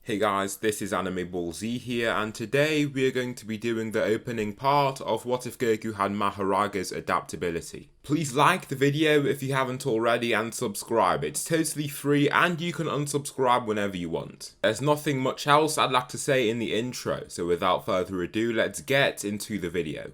Hey guys, this is Anime Ball Z here, and today we are going to be doing the opening part of What If Goku Had MAHORAGA'S Adaptability. Please like the video if you haven't already and subscribe. It's totally free and you can unsubscribe whenever you want. There's nothing much else I'd like to say in the intro, so without further ado, let's get into the video.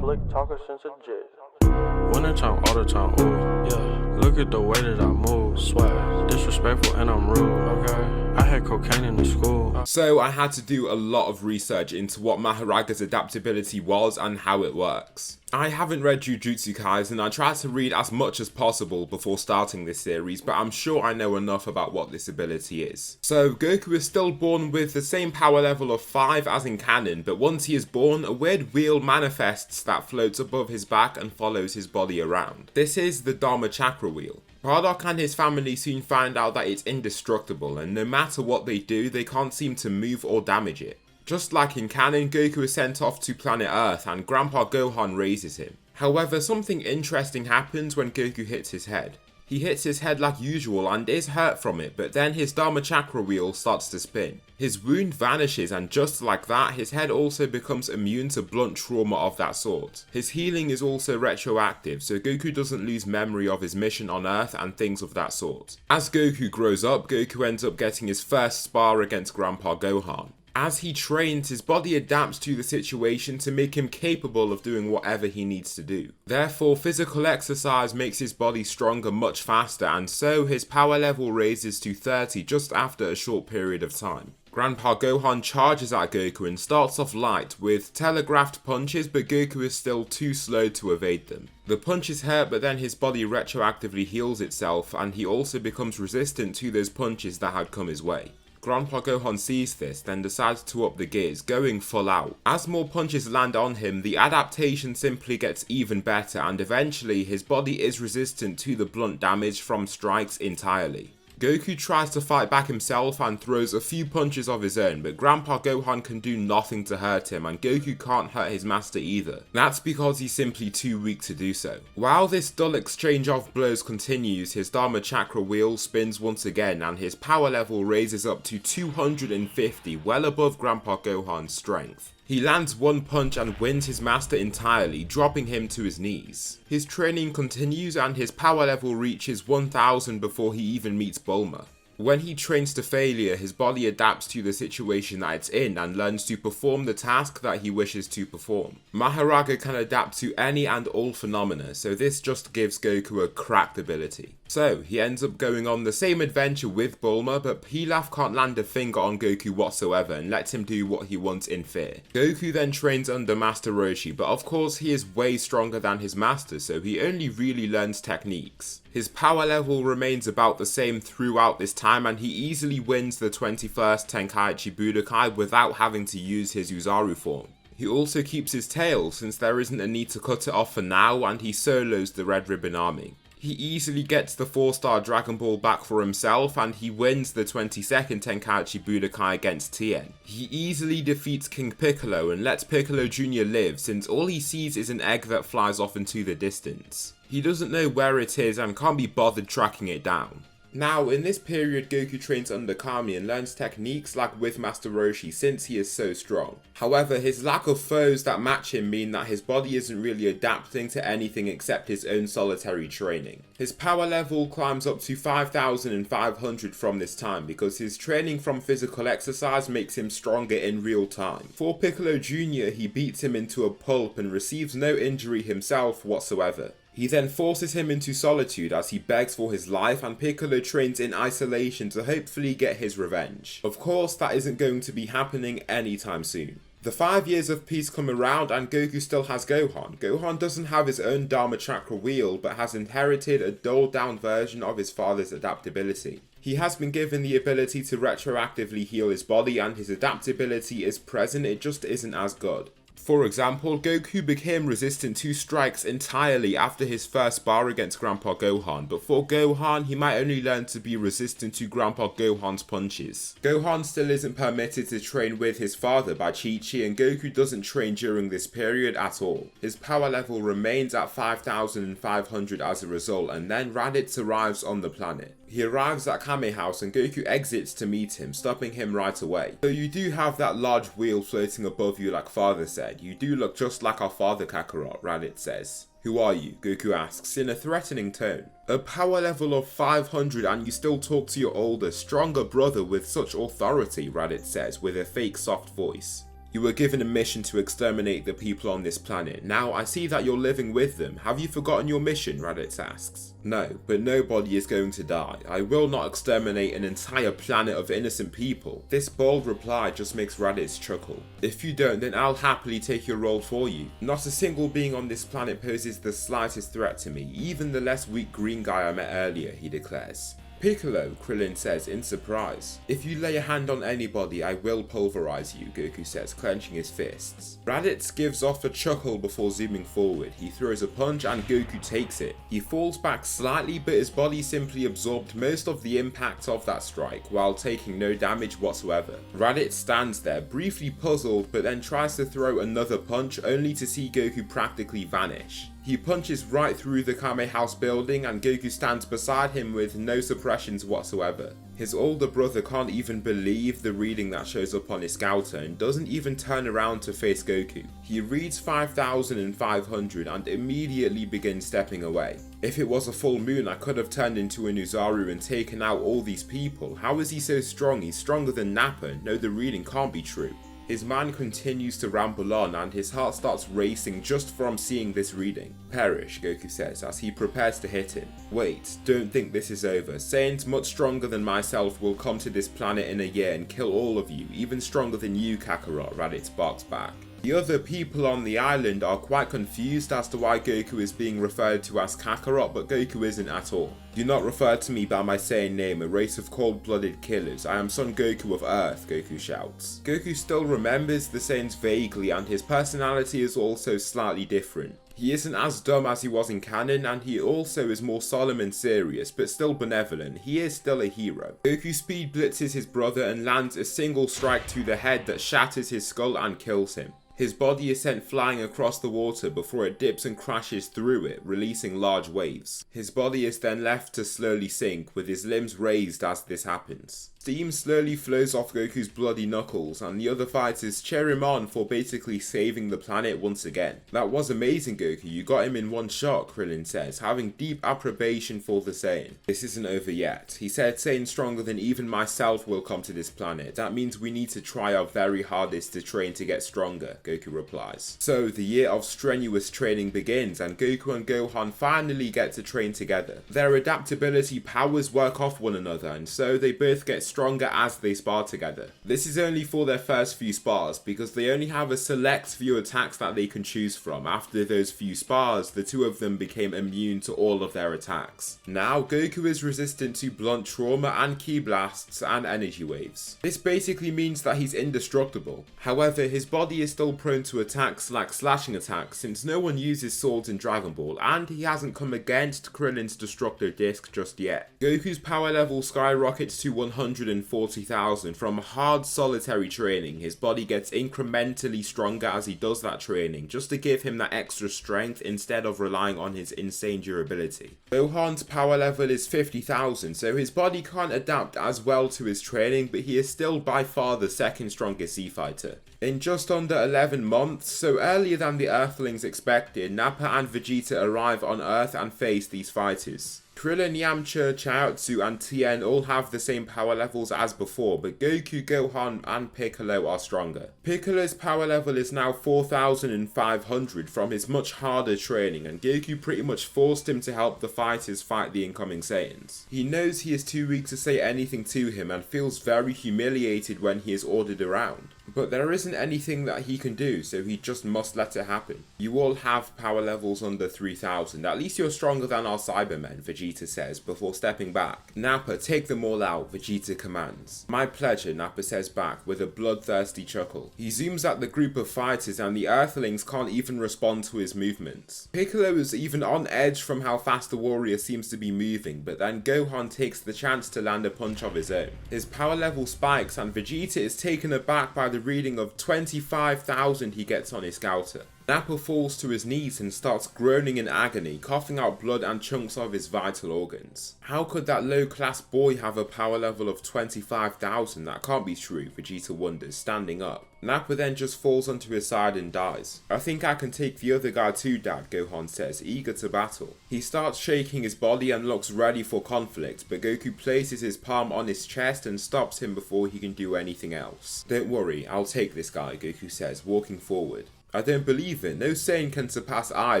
Slick talker since a jet. Winter time, all the time, ooh, yeah. Look at the way that I move, swag. Disrespectful and I'm rude, okay. I had cocaine in the school. So I had to do a lot of research into what MAHORAGA'S adaptability was and how it works. I haven't read Jujutsu Kaisen. I tried to read as much as possible before starting this series, but I'm sure I know enough about what this ability is. So Goku is still born with the same power level of 5 as in canon, but once he is born, a weird wheel manifests that floats above his back and follows his body around. This is the Dharma Chakra wheel. Bardock and his family soon find out that it's indestructible, and no matter what they do, they can't seem to move or damage it. Just like in canon, Goku is sent off to planet Earth and Grandpa Gohan raises him. However, something interesting happens when Goku hits his head. He hits his head like usual and is hurt from it, but then his Dharma Chakra wheel starts to spin. His wound vanishes, and just like that, his head also becomes immune to blunt trauma of that sort. His healing is also retroactive, so Goku doesn't lose memory of his mission on Earth and things of that sort. As Goku grows up, Goku ends up getting his first spar against Grandpa Gohan. As he trains, his body adapts to the situation to make him capable of doing whatever he needs to do. Therefore, physical exercise makes his body stronger much faster, and so his power level raises to 30 just after a short period of time. Grandpa Gohan charges at Goku and starts off light with telegraphed punches, but Goku is still too slow to evade them. The punches hurt, but then his body retroactively heals itself, and he also becomes resistant to those punches that had come his way. Grandpa Gohan sees this, then decides to up the gears, going full out. As more punches land on him, the adaptation simply gets even better, and eventually his body is resistant to the blunt damage from strikes entirely. Goku tries to fight back himself and throws a few punches of his own, but Grandpa Gohan can do nothing to hurt him, and Goku can't hurt his master either. That's because he's simply too weak to do so. While this dull exchange of blows continues, his Dharma Chakra wheel spins once again and his power level raises up to 250, well above Grandpa Gohan's strength. He lands one punch and wins his master entirely, dropping him to his knees. His training continues and his power level reaches 1000 before he even meets Bulma. When he trains to failure, his body adapts to the situation that it's in and learns to perform the task that he wishes to perform. MAHORAGA can adapt to any and all phenomena, so this just gives Goku a cracked ability. So, he ends up going on the same adventure with Bulma, but Pilaf can't land a finger on Goku whatsoever and lets him do what he wants in fear. Goku then trains under Master Roshi, but of course he is way stronger than his master, so he only really learns techniques. His power level remains about the same throughout this time, and he easily wins the 21st Tenkaichi Budokai without having to use his Uzaru form. He also keeps his tail, since there isn't a need to cut it off for now, and he solos the Red Ribbon Army. He easily gets the 4-star Dragon Ball back for himself, and he wins the 22nd Tenkaichi Budokai against Tien. He easily defeats King Piccolo and lets Piccolo Jr. live, since all he sees is an egg that flies off into the distance. He doesn't know where it is and can't be bothered tracking it down. Now, in this period, Goku trains under Kami and learns techniques like with Master Roshi since he is so strong. However, his lack of foes that match him mean that his body isn't really adapting to anything except his own solitary training. His power level climbs up to 5500 from this time because his training from physical exercise makes him stronger in real time. For Piccolo Jr., he beats him into a pulp and receives no injury himself whatsoever. He then forces him into solitude as he begs for his life, and Piccolo trains in isolation to hopefully get his revenge. Of course, that isn't going to be happening anytime soon. The 5 years of peace come around and Goku still has Gohan. Gohan doesn't have his own Dharma Chakra wheel, but has inherited a dulled down version of his father's adaptability. He has been given the ability to retroactively heal his body, and his adaptability is present, it just isn't as good. For example, Goku became resistant to strikes entirely after his first spar against Grandpa Gohan, but for Gohan, he might only learn to be resistant to Grandpa Gohan's punches. Gohan still isn't permitted to train with his father by Chi-Chi, and Goku doesn't train during this period at all. His power level remains at 5500 as a result, and then Raditz arrives on the planet. He arrives at Kame House and Goku exits to meet him, stopping him right away. So you do have that large wheel floating above you like father said. You do look just like our father Kakarot, Raditz says. Who are you? Goku asks in a threatening tone. A power level of 500 and you still talk to your older, stronger brother with such authority, Raditz says with a fake soft voice. You were given a mission to exterminate the people on this planet. Now I see that you're living with them. Have you forgotten your mission? Raditz asks. No, but nobody is going to die. I will not exterminate an entire planet of innocent people. This bold reply just makes Raditz chuckle. If you don't, then I'll happily take your role for you. Not a single being on this planet poses the slightest threat to me, even the less weak green guy I met earlier, he declares. Piccolo, Krillin says in surprise. If you lay a hand on anybody, I will pulverize you, Goku says, clenching his fists. Raditz gives off a chuckle before zooming forward. He throws a punch and Goku takes it. He falls back slightly, but his body simply absorbed most of the impact of that strike, while taking no damage whatsoever. Raditz stands there, briefly puzzled, but then tries to throw another punch, only to see Goku practically vanish. He punches right through the Kame House building and Goku stands beside him with no suppressions whatsoever. His older brother can't even believe the reading that shows up on his scouter and doesn't even turn around to face Goku. He reads 5,500 and immediately begins stepping away. If it was a full moon, I could have turned into an Uzaru and taken out all these people. How is he so strong? He's stronger than Nappa. No, the reading can't be true. His mind continues to ramble on and his heart starts racing just from seeing this reading. Perish, Goku says as he prepares to hit him. Wait, don't think this is over. Saiyans much stronger than myself will come to this planet in a year and kill all of you, even stronger than you, Kakarot, Raditz barks back. The other people on the island are quite confused as to why Goku is being referred to as Kakarot, but Goku isn't at all. Do not refer to me by my Saiyan name, a race of cold-blooded killers. I am Son Goku of Earth, Goku shouts. Goku still remembers the Saiyans vaguely and his personality is also slightly different. He isn't as dumb as he was in canon, and he also is more solemn and serious, but still benevolent. He is still a hero. Goku speed blitzes his brother and lands a single strike to the head that shatters his skull and kills him. His body is sent flying across the water before it dips and crashes through it, releasing large waves. His body is then left to slowly sink, with his limbs raised as this happens. Steam slowly flows off Goku's bloody knuckles, and the other fighters cheer him on for basically saving the planet once again. That was amazing, Goku, you got him in one shot, Krillin says, having deep approbation for the Saiyan. This isn't over yet. He said Saiyan stronger than even myself will come to this planet. That means we need to try our very hardest to train to get stronger, Goku replies. So, the year of strenuous training begins, and Goku and Gohan finally get to train together. Their adaptability powers work off one another, and so they both get stronger as they spar together. This is only for their first few spars, because they only have a select few attacks that they can choose from. After those few spars, the two of them became immune to all of their attacks. Now, Goku is resistant to blunt trauma and ki blasts and energy waves. This basically means that he's indestructible. However, his body is still prone to attacks like slashing attacks since no one uses swords in Dragon Ball, and he hasn't come against Krillin's Destructo Disc just yet. Goku's power level skyrockets to 140,000 from hard solitary training. His body gets incrementally stronger as he does that training, just to give him that extra strength instead of relying on his insane durability. Gohan's power level is 50,000, so his body can't adapt as well to his training, but he is still by far the second strongest Z fighter. In just under 11 months, so earlier than the Earthlings expected, Nappa and Vegeta arrive on Earth and face these fighters. Krillin, Yamcha, Chaozu and Tien all have the same power levels as before, but Goku, Gohan and Piccolo are stronger. Piccolo's power level is now 4,500 from his much harder training, and Goku pretty much forced him to help the fighters fight the incoming Saiyans. He knows he is too weak to say anything to him and feels very humiliated when he is ordered around. But there isn't anything that he can do, so he just must let it happen. You all have power levels under 3,000, at least you're stronger than our Cybermen, Vegeta says, before stepping back. Nappa, take them all out, Vegeta commands. My pleasure, Nappa says back, with a bloodthirsty chuckle. He zooms at the group of fighters and the Earthlings can't even respond to his movements. Piccolo is even on edge from how fast the warrior seems to be moving, but then Gohan takes the chance to land a punch of his own. His power level spikes and Vegeta is taken aback by the reading of 25,000 he gets on his scouter. Nappa falls to his knees and starts groaning in agony, coughing out blood and chunks of his vital organs. How could that low-class boy have a power level of 25,000? That can't be true, Vegeta wonders, standing up. Nappa then just falls onto his side and dies. I think I can take the other guy too, Dad, Gohan says, eager to battle. He starts shaking his body and looks ready for conflict, but Goku places his palm on his chest and stops him before he can do anything else. Don't worry, I'll take this guy, Goku says, walking forward. I don't believe it. No Saiyan can surpass I,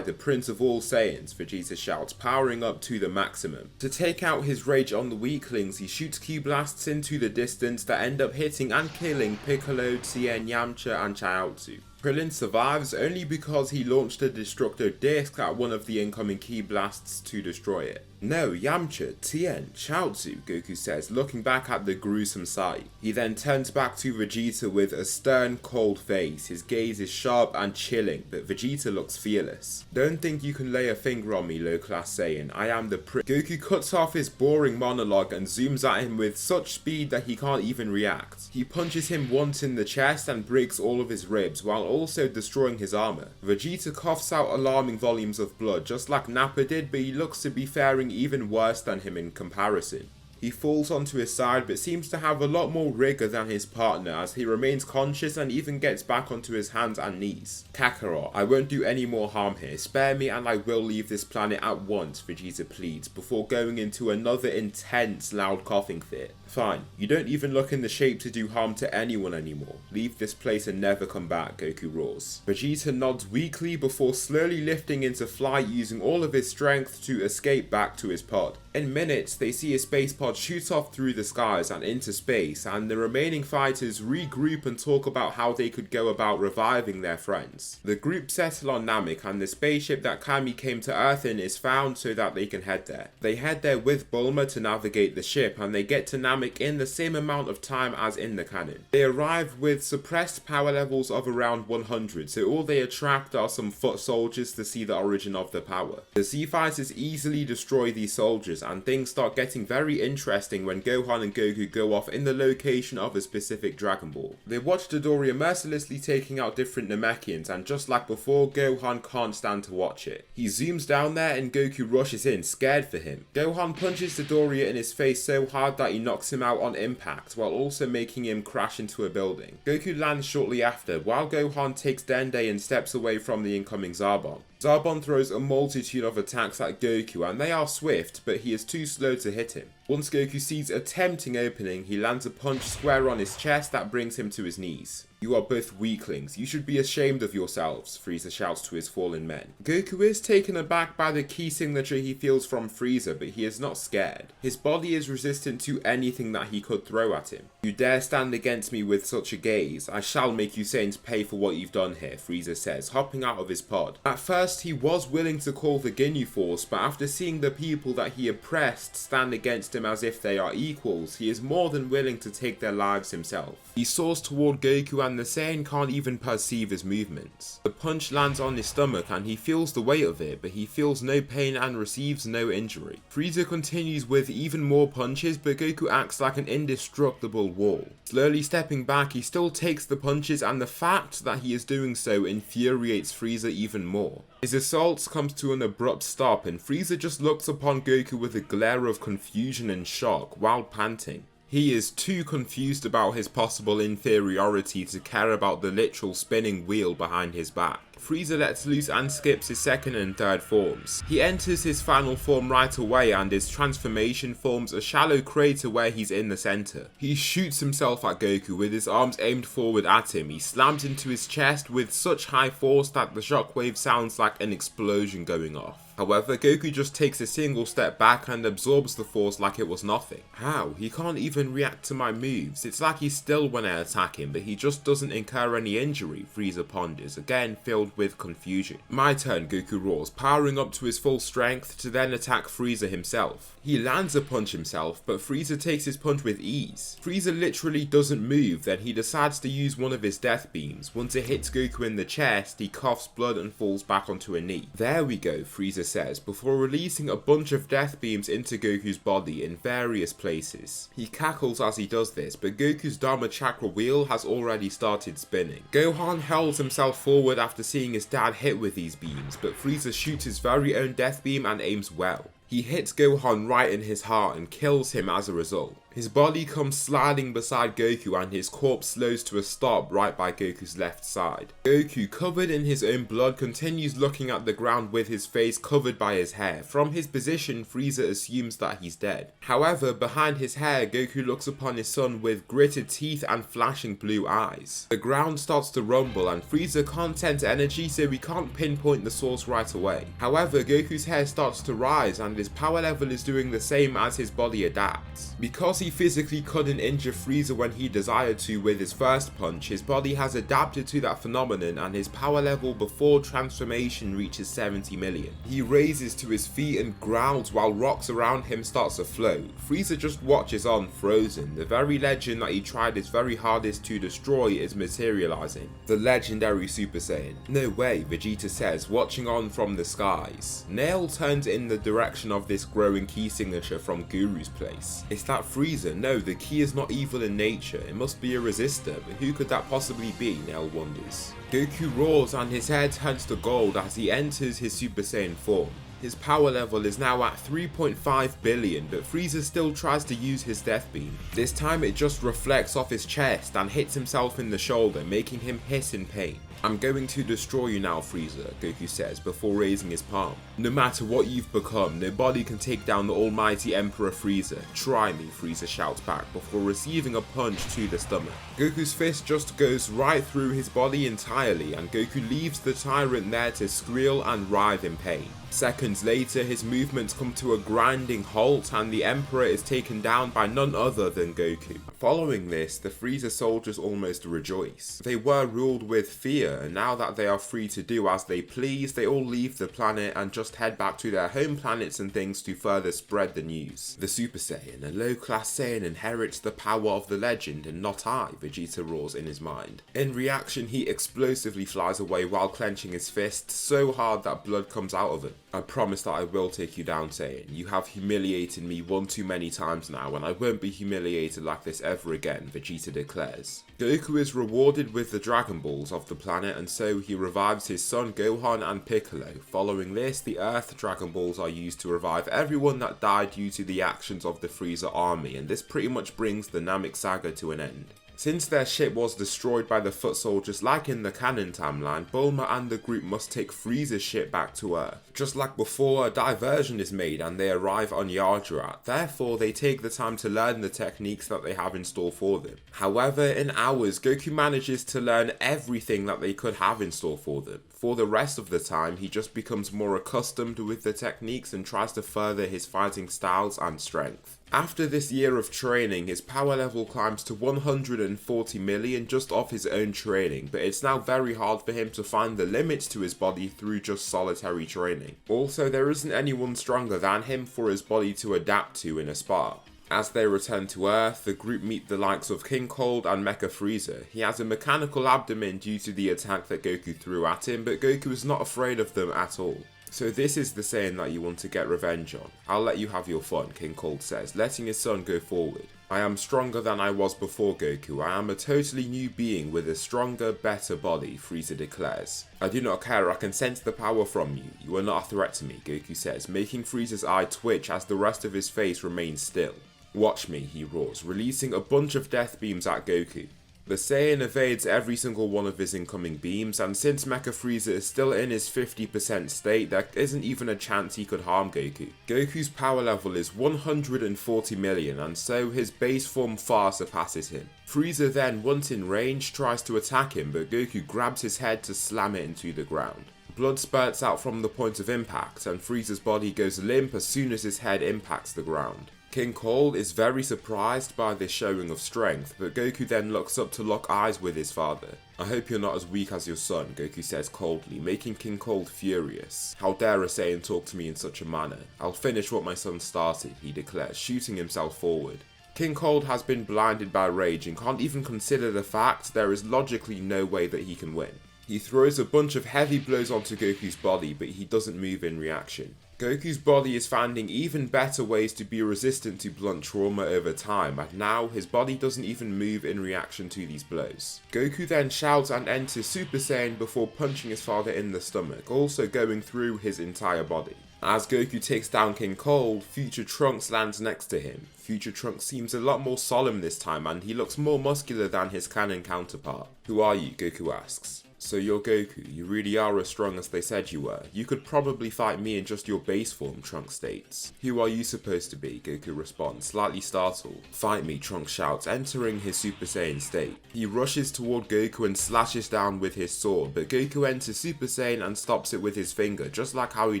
the Prince of all Saiyans, Vegeta shouts, powering up to the maximum. To take out his rage on the weaklings, he shoots Q-blasts into the distance that end up hitting and killing Piccolo, Tien, Yamcha and Chaozu. Krillin survives only because he launched a destructo disc at one of the incoming Ki blasts to destroy it. No, Yamcha, Tien, Chaozu, Goku says, looking back at the gruesome sight. He then turns back to Vegeta with a stern, cold face. His gaze is sharp and chilling, but Vegeta looks fearless. Don't think you can lay a finger on me, low-class Saiyan. I am the Goku cuts off his boring monologue and zooms at him with such speed that he can't even react. He punches him once in the chest and breaks all of his ribs, while also destroying his armor. Vegeta coughs out alarming volumes of blood, just like Nappa did, but he looks to be faring even worse than him in comparison. He falls onto his side but seems to have a lot more rigor than his partner as he remains conscious and even gets back onto his hands and knees. Kakarot, I won't do any more harm here. Spare me and I will leave this planet at once, Vegeta pleads, before going into another intense loud coughing fit. Fine, you don't even look in the shape to do harm to anyone anymore. Leave this place and never come back, Goku roars. Vegeta nods weakly before slowly lifting into flight using all of his strength to escape back to his pod. In minutes, they see a space pod shoot off through the skies and into space, and the remaining fighters regroup and talk about how they could go about reviving their friends. The group settle on Namek, and the spaceship that Kami came to Earth in is found so that they can head there. They head there with Bulma to navigate the ship, and they get to Namek in the same amount of time as in the canon. They arrive with suppressed power levels of around 100, so all they attract are some foot soldiers to see the origin of the power. The Z fighters easily destroy these soldiers, and things start getting very interesting when Gohan and Goku go off in the location of a specific Dragon Ball. They watch Dodoria mercilessly taking out different Namekians, and just like before, Gohan can't stand to watch it. He zooms down there and Goku rushes in, scared for him. Gohan punches Dodoria in his face so hard that he knocks him out on impact, while also making him crash into a building. Goku lands shortly after, while Gohan takes Dende and steps away from the incoming Zarbon. Zarbon throws a multitude of attacks at Goku, and they are swift, but he is too slow to hit him. Once Goku sees a tempting opening, he lands a punch square on his chest that brings him to his knees. You are both weaklings. You should be ashamed of yourselves, Frieza shouts to his fallen men. Goku is taken aback by the key signature he feels from Frieza, but he is not scared. His body is resistant to anything that he could throw at him. You dare stand against me with such a gaze? I shall make you Saiyans pay for what you've done here, Frieza says, hopping out of his pod. At first, he was willing to call the Ginyu Force, but after seeing the people that he oppressed stand against him as if they are equals, he is more than willing to take their lives himself. He soars toward Goku and the Saiyan can't even perceive his movements. The punch lands on his stomach and he feels the weight of it, but he feels no pain and receives no injury. Frieza continues with even more punches, but Goku acts like an indestructible wall. Slowly stepping back, he still takes the punches, and the fact that he is doing so infuriates Frieza even more. His assault comes to an abrupt stop and Frieza just looks upon Goku with a glare of confusion and shock while panting. He is too confused about his possible inferiority to care about the literal spinning wheel behind his back. Frieza lets loose and skips his second and third forms. He enters his final form right away and his transformation forms a shallow crater where he's in the center. He shoots himself at Goku with his arms aimed forward at him. He slams into his chest with such high force that the shockwave sounds like an explosion going off. However, Goku just takes a single step back and absorbs the force like it was nothing. How? He can't even react to my moves. It's like he's still when I attack him, but he just doesn't incur any injury, Frieza ponders, again filled with confusion. My turn, Goku roars, powering up to his full strength to then attack Frieza himself. He lands a punch himself, but Frieza takes his punch with ease. Frieza literally doesn't move, then he decides to use one of his death beams. Once it hits Goku in the chest, he coughs blood and falls back onto a knee. There we go, Frieza says, before releasing a bunch of death beams into Goku's body in various places. He cackles as he does this, but Goku's Dharma Chakra wheel has already started spinning. Gohan hurls himself forward after seeing his dad hit with these beams, but Frieza shoots his very own death beam and aims well. He hits Gohan right in his heart and kills him as a result. His body comes sliding beside Goku and his corpse slows to a stop right by Goku's left side. Goku, covered in his own blood, continues looking at the ground with his face covered by his hair. From his position, Frieza assumes that he's dead. However, behind his hair, Goku looks upon his son with gritted teeth and flashing blue eyes. The ground starts to rumble and Frieza can't sense energy, so he can't pinpoint the source right away. However, Goku's hair starts to rise and his power level is doing the same as his body adapts. Because he physically couldn't injure Frieza when he desired to with his first punch, his body has adapted to that phenomenon and his power level before transformation reaches 70 million. He raises to his feet and growls while rocks around him starts to float. Frieza just watches on, frozen. The very legend that he tried his very hardest to destroy is materializing. The legendary Super Saiyan. No way, Vegeta says, watching on from the skies. Nail turns in the direction of this growing key signature from Guru's place. Is that Frieza? No, the key is not evil in nature, it must be a resistor, but who could that possibly be, Nail wonders. Goku roars and his head turns to gold as he enters his Super Saiyan form. His power level is now at 3.5 billion, but Frieza still tries to use his death beam. This time it just reflects off his chest and hits himself in the shoulder, making him hiss in pain. I'm going to destroy you now, Frieza, Goku says before raising his palm. No matter what you've become, nobody can take down the almighty Emperor Frieza. Try me, Frieza shouts back before receiving a punch to the stomach. Goku's fist just goes right through his body entirely and Goku leaves the tyrant there to squeal and writhe in pain. Seconds later, his movements come to a grinding halt and the Emperor is taken down by none other than Goku. Following this, the Frieza soldiers almost rejoice. They were ruled with fear, and now that they are free to do as they please, they all leave the planet and just head back to their home planets and things to further spread the news. The Super Saiyan, a low-class Saiyan, inherits the power of the legend and not I, Vegeta roars in his mind. In reaction, he explosively flies away while clenching his fist so hard that blood comes out of it. I promise that I will take you down, Saiyan. You have humiliated me one too many times now, and I won't be humiliated like this ever again, Vegeta declares. Goku is rewarded with the Dragon Balls of the planet, and so he revives his son Gohan and Piccolo. Following this, the Earth Dragon Balls are used to revive everyone that died due to the actions of the Frieza army, and this pretty much brings the Namek saga to an end. Since their ship was destroyed by the foot soldiers like in the canon timeline, Bulma and the group must take Frieza's ship back to Earth. Just like before, a diversion is made and they arrive on Yardrath, therefore they take the time to learn the techniques that they have in store for them. However, in hours, Goku manages to learn everything that they could have in store for them. For the rest of the time, he just becomes more accustomed with the techniques and tries to further his fighting styles and strength. After this year of training, his power level climbs to 140 million just off his own training, but it's now very hard for him to find the limits to his body through just solitary training. Also, there isn't anyone stronger than him for his body to adapt to in a spar. As they return to Earth, the group meet the likes of King Cold and Mecha Frieza. He has a mechanical abdomen due to the attack that Goku threw at him, but Goku is not afraid of them at all. So this is the Saiyan that you want to get revenge on. I'll let you have your fun, King Cold says, letting his son go forward. I am stronger than I was before, Goku. I am a totally new being with a stronger, better body, Frieza declares. I do not care, I can sense the power from you. You are not a threat to me, Goku says, making Frieza's eye twitch as the rest of his face remains still. Watch me, he roars, releasing a bunch of death beams at Goku. The Saiyan evades every single one of his incoming beams, and since Mecha Frieza is still in his 50% state, there isn't even a chance he could harm Goku. Goku's power level is 140 million, and so his base form far surpasses him. Frieza then, once in range, tries to attack him, but Goku grabs his head to slam it into the ground. Blood spurts out from the point of impact, and Frieza's body goes limp as soon as his head impacts the ground. King Cold is very surprised by this showing of strength, but Goku then looks up to lock eyes with his father. I hope you're not as weak as your son, Goku says coldly, making King Cold furious. How dare a Saiyan talk to me in such a manner? I'll finish what my son started, he declares, shooting himself forward. King Cold has been blinded by rage and can't even consider the fact there is logically no way that he can win. He throws a bunch of heavy blows onto Goku's body, but he doesn't move in reaction. Goku's body is finding even better ways to be resistant to blunt trauma over time, and now his body doesn't even move in reaction to these blows. Goku then shouts and enters Super Saiyan before punching his father in the stomach, also going through his entire body. As Goku takes down King Cold, Future Trunks lands next to him. Future Trunks seems a lot more solemn this time, and he looks more muscular than his canon counterpart. "Who are you?" Goku asks. "So you're Goku, you really are as strong as they said you were. You could probably fight me in just your base form," Trunks states. "Who are you supposed to be?" Goku responds, slightly startled. "Fight me," Trunks shouts, entering his Super Saiyan state. He rushes toward Goku and slashes down with his sword, but Goku enters Super Saiyan and stops it with his finger, just like how he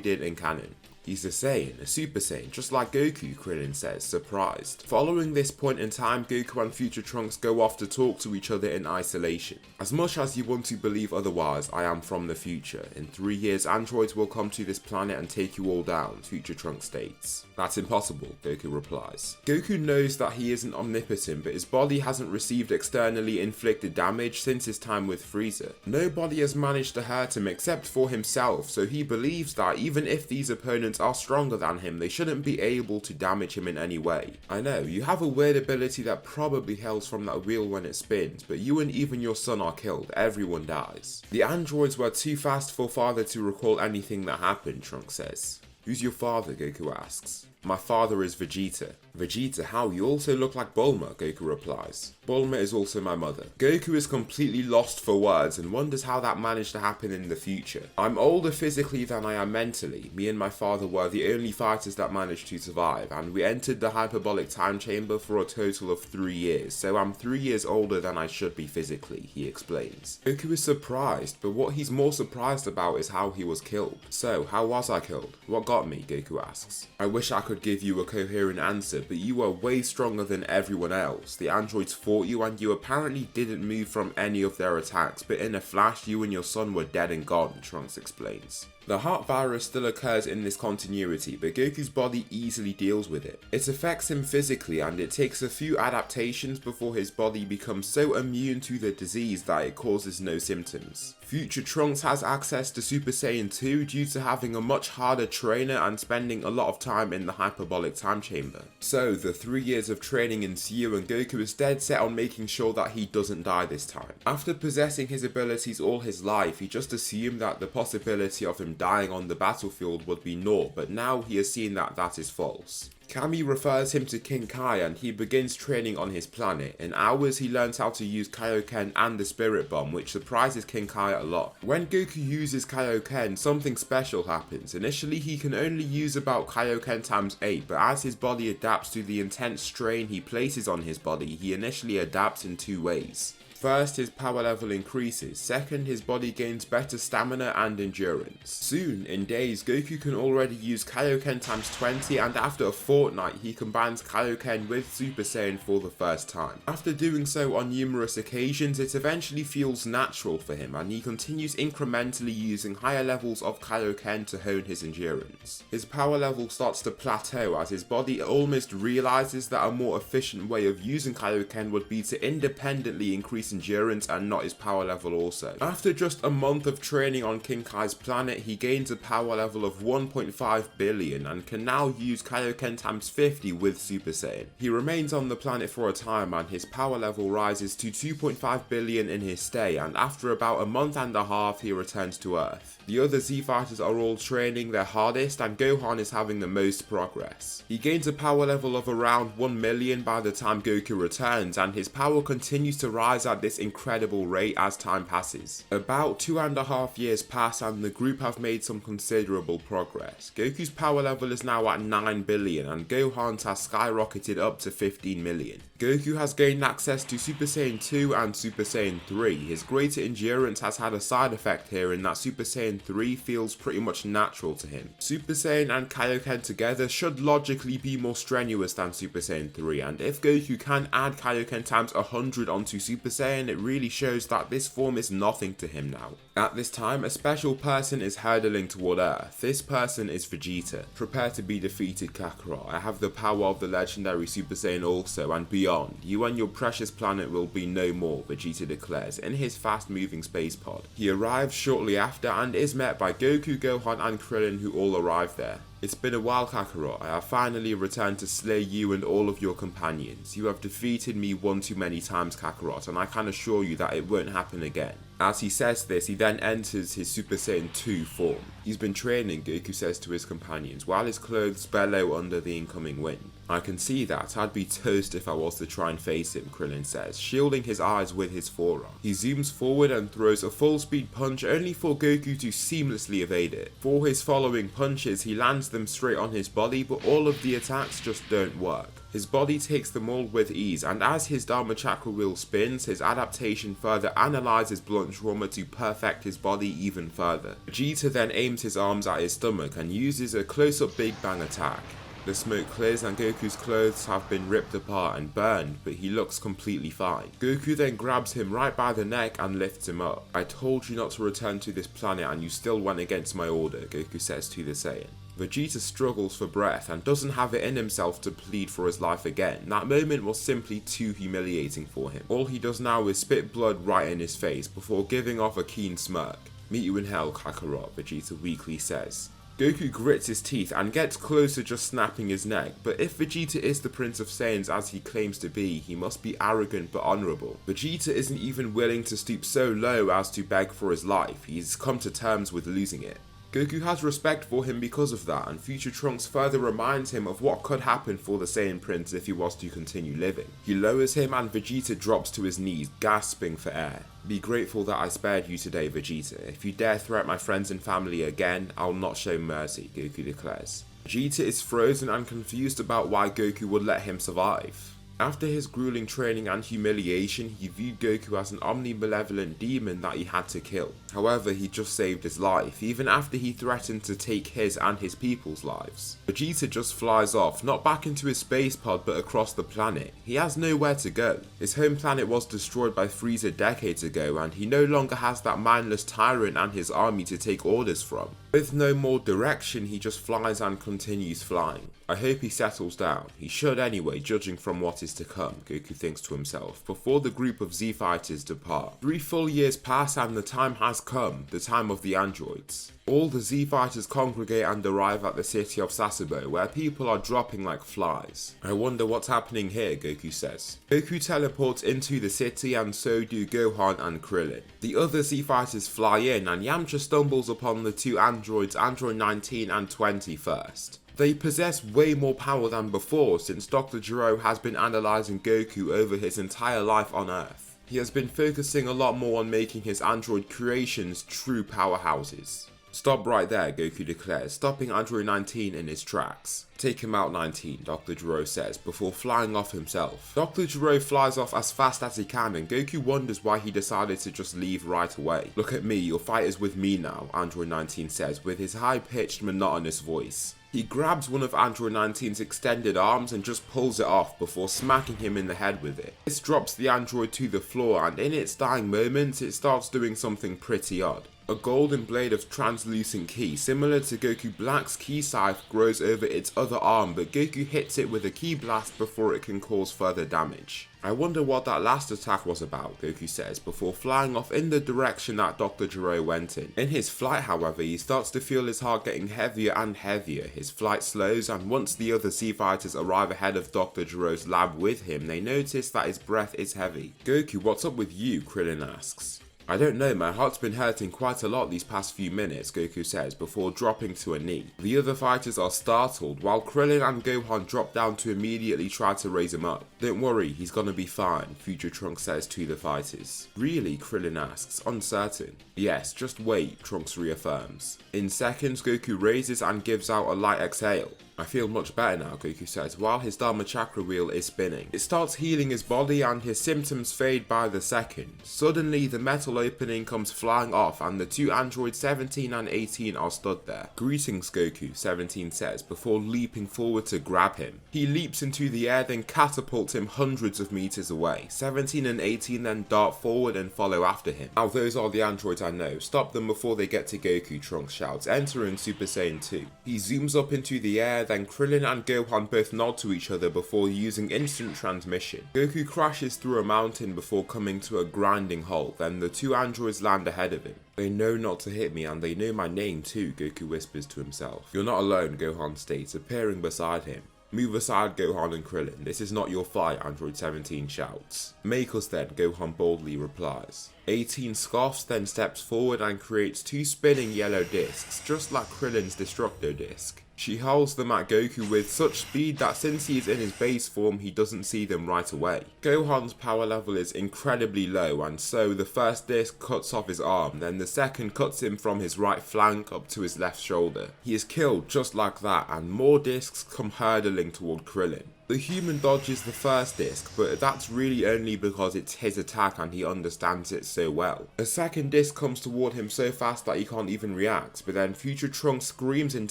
did in canon. "He's a Saiyan, a Super Saiyan, just like Goku," Krillin says, surprised. Following this point in time, Goku and Future Trunks go off to talk to each other in isolation. "As much as you want to believe otherwise, I am from the future. In 3 years, androids will come to this planet and take you all down," Future Trunks states. "That's impossible," Goku replies. Goku knows that he isn't omnipotent, but his body hasn't received externally inflicted damage since his time with Frieza. Nobody has managed to hurt him except for himself, so he believes that even if these opponents are stronger than him, they shouldn't be able to damage him in any way. "I know, you have a weird ability that probably hails from that wheel when it spins, but you and even your son are killed. Everyone dies." "The androids were too fast for father to recall anything that happened," Trunks says. "Who's your father?" Goku asks. "My father is Vegeta." "Vegeta, how? You also look like Bulma," Goku replies. "Bulma is also my mother." Goku is completely lost for words and wonders how that managed to happen in the future. "I'm older physically than I am mentally. Me and my father were the only fighters that managed to survive, and we entered the hyperbolic time chamber for a total of 3 years, so I'm 3 years older than I should be physically," he explains. Goku is surprised, but what he's more surprised about is how he was killed. "So, how was I killed? What got me?" Goku asks. "I wish I could give you a coherent answer, but you were way stronger than everyone else. The androids fought you and you apparently didn't move from any of their attacks, but in a flash you and your son were dead and gone," Trunks explains. The heart virus still occurs in this continuity, but Goku's body easily deals with it. It affects him physically, and it takes a few adaptations before his body becomes so immune to the disease that it causes no symptoms. Future Trunks has access to Super Saiyan 2 due to having a much harder trainer and spending a lot of time in the hyperbolic time chamber. So the 3 years of training ensue, and Goku is dead set on making sure that he doesn't die this time. After possessing his abilities all his life, he just assumed that the possibility of him dying on the battlefield would be naught, but now he has seen that that is false. Kami refers him to King Kai and he begins training on his planet. In hours he learns how to use Kaioken and the Spirit Bomb, which surprises King Kai a lot. When Goku uses Kaioken, something special happens. Initially he can only use about Kaioken times 8, but as his body adapts to the intense strain he places on his body, he initially adapts in 2 ways. First, his power level increases. Second, his body gains better stamina and endurance. Soon, in days, Goku can already use Kaioken times 20, and after a fortnight, he combines Kaioken with Super Saiyan for the first time. After doing so on numerous occasions, it eventually feels natural for him, and he continues incrementally using higher levels of Kaioken to hone his endurance. His power level starts to plateau as his body almost realizes that a more efficient way of using Kaioken would be to independently increase endurance and not his power level also. After just a month of training on King Kai's planet, he gains a power level of 1.5 billion and can now use Kaioken times 50 with Super Saiyan. He remains on the planet for a time and his power level rises to 2.5 billion in his stay, and after about a month and a half he returns to Earth. The other Z fighters are all training their hardest and Gohan is having the most progress. He gains a power level of around 1 million by the time Goku returns, and his power continues to rise at this incredible rate as time passes. About 2.5 years pass and the group have made some considerable progress. Goku's power level is now at 9 billion and Gohan's has skyrocketed up to 15 million. Goku has gained access to Super Saiyan 2 and Super Saiyan 3. His greater endurance has had a side effect here in that Super Saiyan 3 feels pretty much natural to him. Super Saiyan and Kaioken together should logically be more strenuous than Super Saiyan 3, and if Goku can add Kaioken times 100 onto Super Saiyan, Saiyan, it really shows that this form is nothing to him now. At this time, a special person is hurtling toward Earth. This person is Vegeta. Prepare to be defeated, Kakarot. I have the power of the legendary Super Saiyan also, and beyond. You and your precious planet will be no more, Vegeta declares in his fast-moving space pod. He arrives shortly after and is met by Goku, Gohan and Krillin, who all arrive there. It's been a while, Kakarot. I have finally returned to slay you and all of your companions. You have defeated me one too many times, Kakarot, and I can assure you that it won't happen again. As he says this, he then enters his Super Saiyan 2 form. He's been training, Goku says to his companions, while his clothes bellow under the incoming wind. I can see that. I'd be toast if I was to try and face him, Krillin says, shielding his eyes with his forearm. He zooms forward and throws a full-speed punch only for Goku to seamlessly evade it. For his following punches, he lands them straight on his body, but all of the attacks just don't work. His body takes them all with ease, and as his Dharma Chakra wheel spins, his adaptation further analyzes blunt trauma to perfect his body even further. Vegeta then aims his arms at his stomach and uses a close-up Big Bang attack. The smoke clears and Goku's clothes have been ripped apart and burned, but he looks completely fine. Goku then grabs him right by the neck and lifts him up. I told you not to return to this planet and you still went against my order, Goku says to the Saiyan. Vegeta struggles for breath and doesn't have it in himself to plead for his life again. That moment was simply too humiliating for him. All he does now is spit blood right in his face before giving off a keen smirk. Meet you in hell, Kakarot, Vegeta weakly says. Goku grits his teeth and gets closer, just snapping his neck, but if Vegeta is the Prince of Saiyans as he claims to be, he must be arrogant but honourable. Vegeta isn't even willing to stoop so low as to beg for his life. He's come to terms with losing it. Goku has respect for him because of that, and future Trunks further reminds him of what could happen for the Saiyan Prince if he was to continue living. He lowers him and Vegeta drops to his knees, gasping for air. Be grateful that I spared you today, Vegeta. If you dare threaten my friends and family again, I'll not show mercy, Goku declares. Vegeta is frozen and confused about why Goku would let him survive. After his grueling training and humiliation, he viewed Goku as an omnibenevolent demon that he had to kill. However, he just saved his life, even after he threatened to take his and his people's lives. Vegeta just flies off, not back into his space pod but across the planet. He has nowhere to go. His home planet was destroyed by Frieza decades ago, and he no longer has that mindless tyrant and his army to take orders from. With no more direction, he just flies and continues flying. I hope he settles down. He should anyway, judging from what is to come, Goku thinks to himself, before the group of Z-Fighters depart. 3 full years pass and the time has come, the time of the androids. All the Z-Fighters congregate and arrive at the city of Sasebo, where people are dropping like flies. I wonder what's happening here, Goku says. Goku teleports into the city and so do Gohan and Krillin. The other Z-Fighters fly in and Yamcha stumbles upon the 2 androids, Android 19 and 20 first. They possess way more power than before since Dr. Gero has been analysing Goku over his entire life on Earth. He has been focusing a lot more on making his android creations true powerhouses. Stop right there, Goku declares, stopping Android 19 in his tracks. Take him out, 19, Dr. Gero says, before flying off himself. Dr. Gero flies off as fast as he can and Goku wonders why he decided to just leave right away. Look at me, your fight is with me now, Android 19 says with his high-pitched, monotonous voice. He grabs one of Android 19's extended arms and just pulls it off before smacking him in the head with it. This drops the android to the floor and in its dying moments it starts doing something pretty odd. A golden blade of translucent ki, similar to Goku Black's ki scythe, grows over its other arm, but Goku hits it with a ki blast before it can cause further damage. I wonder what that last attack was about, Goku says, before flying off in the direction that Dr. Gero went in. In his flight, however, he starts to feel his heart getting heavier and heavier. His flight slows, and once the other Z-Fighters arrive ahead of Dr. Gero's lab with him, they notice that his breath is heavy. Goku, what's up with you? Krillin asks. I don't know, my heart's been hurting quite a lot these past few minutes, Goku says before dropping to a knee. The other fighters are startled, while Krillin and Gohan drop down to immediately try to raise him up. Don't worry, he's gonna be fine, Future Trunks says to the fighters. Really? Krillin asks, uncertain. Yes, just wait, Trunks reaffirms. In seconds, Goku raises and gives out a light exhale. I feel much better now, Goku says, while his Dharma Chakra wheel is spinning. It starts healing his body and his symptoms fade by the second. Suddenly, the metal opening comes flying off and the two androids 17 and 18 are stood there. Greetings, Goku, 17 says, before leaping forward to grab him. He leaps into the air, then catapults him hundreds of meters away. 17 and 18 then dart forward and follow after him. Now those are the androids I know. Stop them before they get to Goku, Trunks shouts, entering Super Saiyan 2. He zooms up into the air, then Krillin and Gohan both nod to each other before using instant transmission. Goku crashes through a mountain before coming to a grinding halt, then the two androids land ahead of him. They know not to hit me and they know my name too, Goku whispers to himself. You're not alone, Gohan states, appearing beside him. Move aside, Gohan and Krillin. This is not your fight, Android 17 shouts. Make us then, Gohan boldly replies. 18 scoffs, then steps forward and creates two spinning yellow discs, just like Krillin's Destructo disc. She hurls them at Goku with such speed that since he is in his base form, he doesn't see them right away. Gohan's power level is incredibly low, and so the first disc cuts off his arm, then the second cuts him from his right flank up to his left shoulder. He is killed just like that, and more discs come hurtling toward Krillin. The human dodges the first disc, but that's really only because it's his attack and he understands it so well. A second disc comes toward him so fast that he can't even react, but then Future Trunks screams and